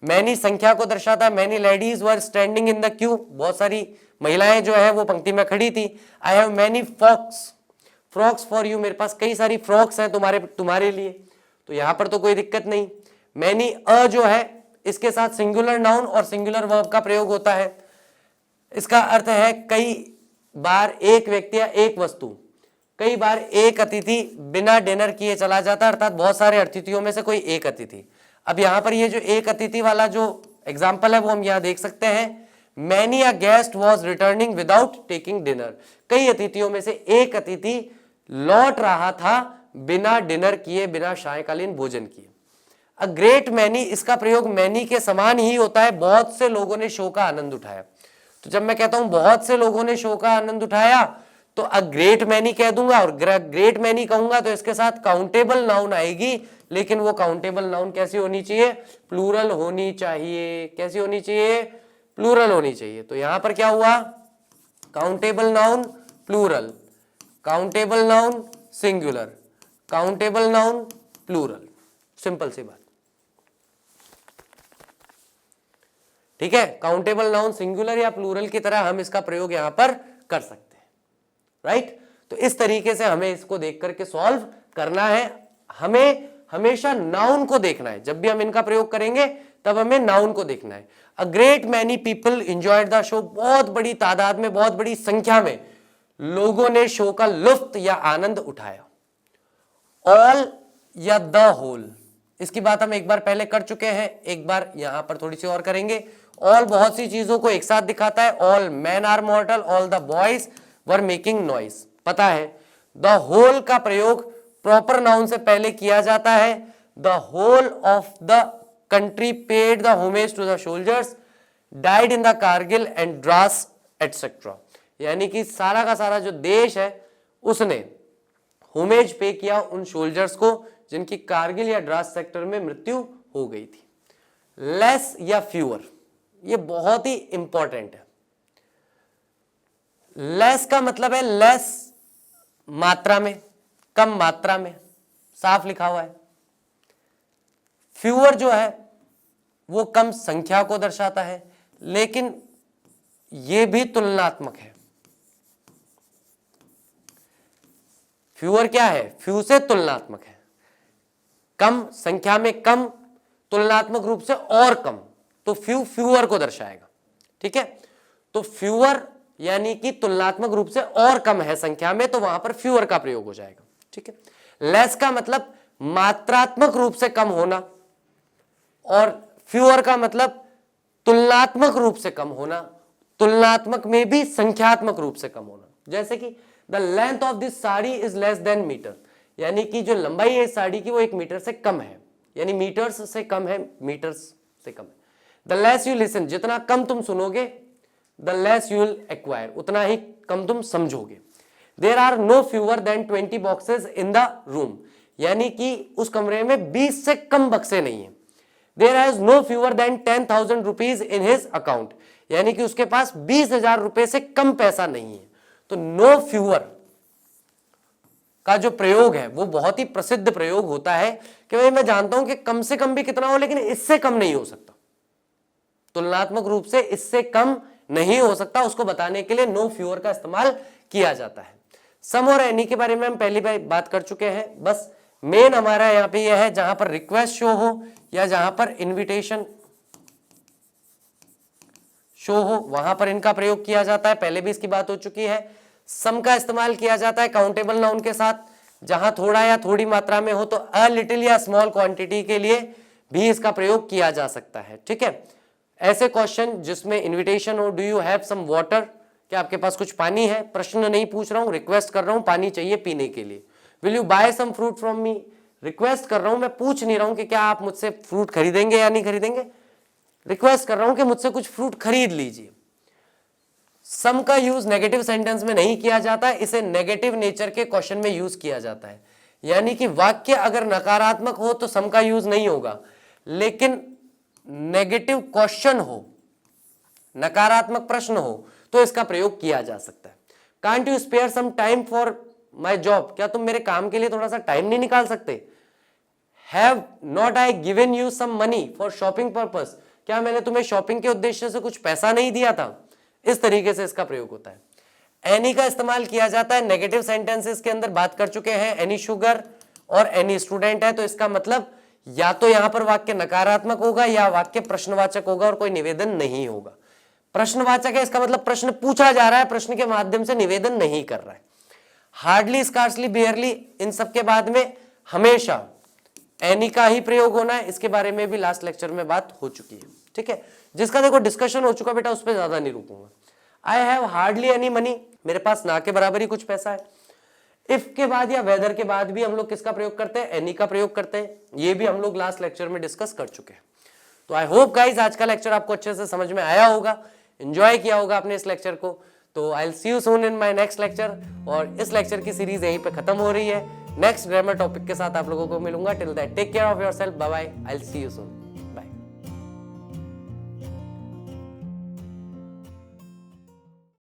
मैनी संख्या को दर्शाता है, many ladies were standing in the Q, बहुत सारी महिलाएं जो है वो पंक्ति में खड़ी थी। I have many frocks for you, मेरे पास कई सारी फ्रॉक्स हैं तुम्हारे लिए, तो यहां पर तो कोई दिक्कत नहीं। मैनी जो है इसके साथ सिंगुलर नाउन और सिंगुलर वर्ब का प्रयोग होता है। इसका अर्थ है कई बार एक व्यक्ति या एक वस्तु, कई बार एक अतिथि बिना डिनर किए चला जाता है, अर्थात बहुत सारे अतिथियों में से कोई एक अतिथि। अब यहां पर ये जो एक अतिथि वाला जो एग्जाम्पल है वो हम यहां देख सकते हैं, many a guest was returning without taking dinner, कई अतिथियों में से एक अतिथि लौट रहा था बिना डिनर किए, बिना सायंकालीन भोजन किए। अ ग्रेट मैनी, इसका प्रयोग मैनी के समान ही होता है, बहुत से लोगों ने शो का आनंद उठाया। तो जब मैं कहता हूं बहुत से लोगों ने शो का आनंद उठाया तो अ ग्रेट मैनी कह दूंगा, और ग्रेट मैनी कहूंगा तो इसके साथ काउंटेबल नाउन आएगी, लेकिन वो काउंटेबल नाउन कैसी होनी चाहिए, प्लूरल होनी चाहिए। कैसी होनी चाहिए, प्लूरल होनी चाहिए। तो यहां पर क्या हुआ, countable noun plural, countable noun singular, countable noun plural. Simple सी बात। ठीक है, काउंटेबल नाउन सिंगुलर या प्लूरल की तरह हम इसका प्रयोग यहां पर कर सकते हैं, राइट। तो इस तरीके से हमें इसको देख करके सॉल्व करना है। हमें हमेशा नाउन को देखना है, जब भी हम इनका प्रयोग करेंगे तब हमें नाउन को देखना है। A great many people enjoyed the show, बहुत बड़ी तादाद में, बहुत बड़ी संख्या में लोगों ने शो का लुत्फ या आनंद उठाया। ऑल या द होल, इसकी बात हम एक बार पहले कर चुके हैं, एक बार यहां पर थोड़ी सी और करेंगे। ऑल बहुत सी चीजों को एक साथ दिखाता है। All man are mortal, all the boys were making noise, पता है। द होल का प्रयोग प्रॉपर नाउन से पहले किया जाता है। The whole of the country paid the homage to the soldiers died in the Kargil and Dras etcetera, यानी कि सारा का सारा जो देश है उसने होमेज पे किया उन सोल्जर्स को जिनकी कारगिल या द्रास सेक्टर में मृत्यु हो गई थी। लेस या फ्यूअर, ये बहुत ही इंपॉर्टेंट है। लेस का मतलब है लेस मात्रा में, कम मात्रा में, साफ लिखा हुआ है। फ्यूअर जो है वो कम संख्या को दर्शाता है, लेकिन ये भी तुलनात्मक है। फ्यूअर क्या है? फ्यू से तुलनात्मक है, कम संख्या में कम, तुलनात्मक रूप से और कम, तो फ्यू फ्यूअर को दर्शाएगा। ठीक है, तो फ्यूअर यानी कि तुलनात्मक रूप से और कम है संख्या में, तो वहां पर फ्यूअर का प्रयोग हो जाएगा। ठीक है, लेस का मतलब मात्रात्मक रूप से कम होना, और फ्यूअर का मतलब तुलनात्मक रूप से कम होना, तुलनात्मक में भी संख्यात्मक रूप से कम होना। जैसे कि the length of this sari is less than metre, यानी कि जो लंबाई है इस साड़ी की वो 1 मीटर से कम है, यानी मीटर्स से कम है, मीटर्स से कम है। द लेस यू लिसन, जितना कम तुम सुनोगे, the less you will acquire, उतना ही कम तुम समझोगे। There are no fewer than 20 boxes in the room, यानी कि उस कमरे में 20 से कम बक्से नहीं है। There has no fewer than 10,000 rupees in his account, यानी कि उसके पास 20,000 रुपए से कम पैसा नहीं है। तो नो फ्यूअर का जो प्रयोग है वो बहुत ही प्रसिद्ध प्रयोग होता है कि भाई मैं जानता हूं कि कम से कम भी कितना हो, लेकिन इससे कम नहीं हो सकता, तुलनात्मक रूप से इससे कम नहीं हो सकता, उसको बताने के लिए नो फ्यूअर का इस्तेमाल किया जाता है। सम और एनी के बारे में हम पहली बात कर चुके हैं। बस मेन हमारा यहां पे यह है जहां पर रिक्वेस्ट शो हो या जहां पर इनविटेशन शो हो, वहां पर इनका प्रयोग किया जाता है, पहले भी इसकी बात हो चुकी है। सम का इस्तेमाल किया जाता है काउंटेबल नाउन के साथ, जहां थोड़ा या थोड़ी मात्रा में हो, तो अ लिटिल या स्मॉल क्वांटिटी के लिए भी इसका प्रयोग किया जा सकता है। ठीक है, ऐसे क्वेश्चन जिसमें इनविटेशन हो, do you have some water, क्या आपके पास कुछ पानी है, प्रश्न नहीं पूछ रहा हूं, रिक्वेस्ट कर रहा हूं, पानी चाहिए पीने के लिए। Will you buy some fruit from me, request कर रहा हूं, मैं पूछ नहीं रहा हूं कि क्या आप मुझसे फ्रूट खरीदेंगे या नहीं खरीदेंगे, रिक्वेस्ट कर रहा हूं कि मुझसे कुछ फ्रूट खरीद लीजिए। सम का यूज नेगेटिव सेंटेंस में नहीं किया जाता, इसे नेगेटिव नेचर के क्वेश्चन में यूज किया जाता है, यानी कि वाक्य अगर नकारात्मक हो तो सम का यूज नहीं होगा, लेकिन नेगेटिव क्वेश्चन हो, नकारात्मक प्रश्न हो, तो इसका प्रयोग किया जा सकता है। Can't you spare some time for my job, क्या तुम मेरे काम के लिए थोड़ा सा टाइम नहीं निकाल सकते। Have not I given you some money for shopping purpose, क्या मैंने तुम्हें शॉपिंग के उद्देश्य से कुछ पैसा नहीं दिया था। इस तरीके से इसका प्रयोग होता है। एनी का इस्तेमाल किया जाता है नेगेटिव सेंटेंसेस के अंदर, बात कर चुके हैं। एनी शुगर और एनी स्टूडेंट है, तो इसका मतलब या तो यहां पर वाक्य नकारात्मक होगा या वाक्य प्रश्नवाचक होगा और कोई निवेदन नहीं होगा। प्रश्नवाचक है, इसका मतलब प्रश्न पूछा जा रहा है, प्रश्न के माध्यम से निवेदन नहीं कर रहा है। हार्डली, स्कार्सली, बेयरली, इन सब के बाद में हमेशा एनी का ही प्रयोग होना है। इसके बारे में भी लास्ट लेक्चर में बात हो चुकी है। ठीक है, जिसका देखो डिस्कशन हो चुका बेटा, उस पर ज्यादा नहीं रुकूंगा। I have hardly any money, मेरे पास ना के बराबर ही कुछ पैसा है। इफ के बाद या वेदर के बाद भी हम लोग किसका प्रयोग करते हैं? एनी का प्रयोग करते हैं। ये भी हम लोग लास्ट लेक्चर में डिस्कस कर चुके हैं। तो आई होप गाइज आज का लेक्चर आपको अच्छे से समझ में आया होगा, एंजॉय किया होगा आपने इस लेक्चर को। तो आई will see you soon in my next lecture, और इस लेक्चर की सीरीज यहीं पे खत्म हो रही है। नेक्स्ट ग्रामर टॉपिक के साथ आप लोगों को मिलूंगा। Till that take care of yourself, bye bye, I will see you soon.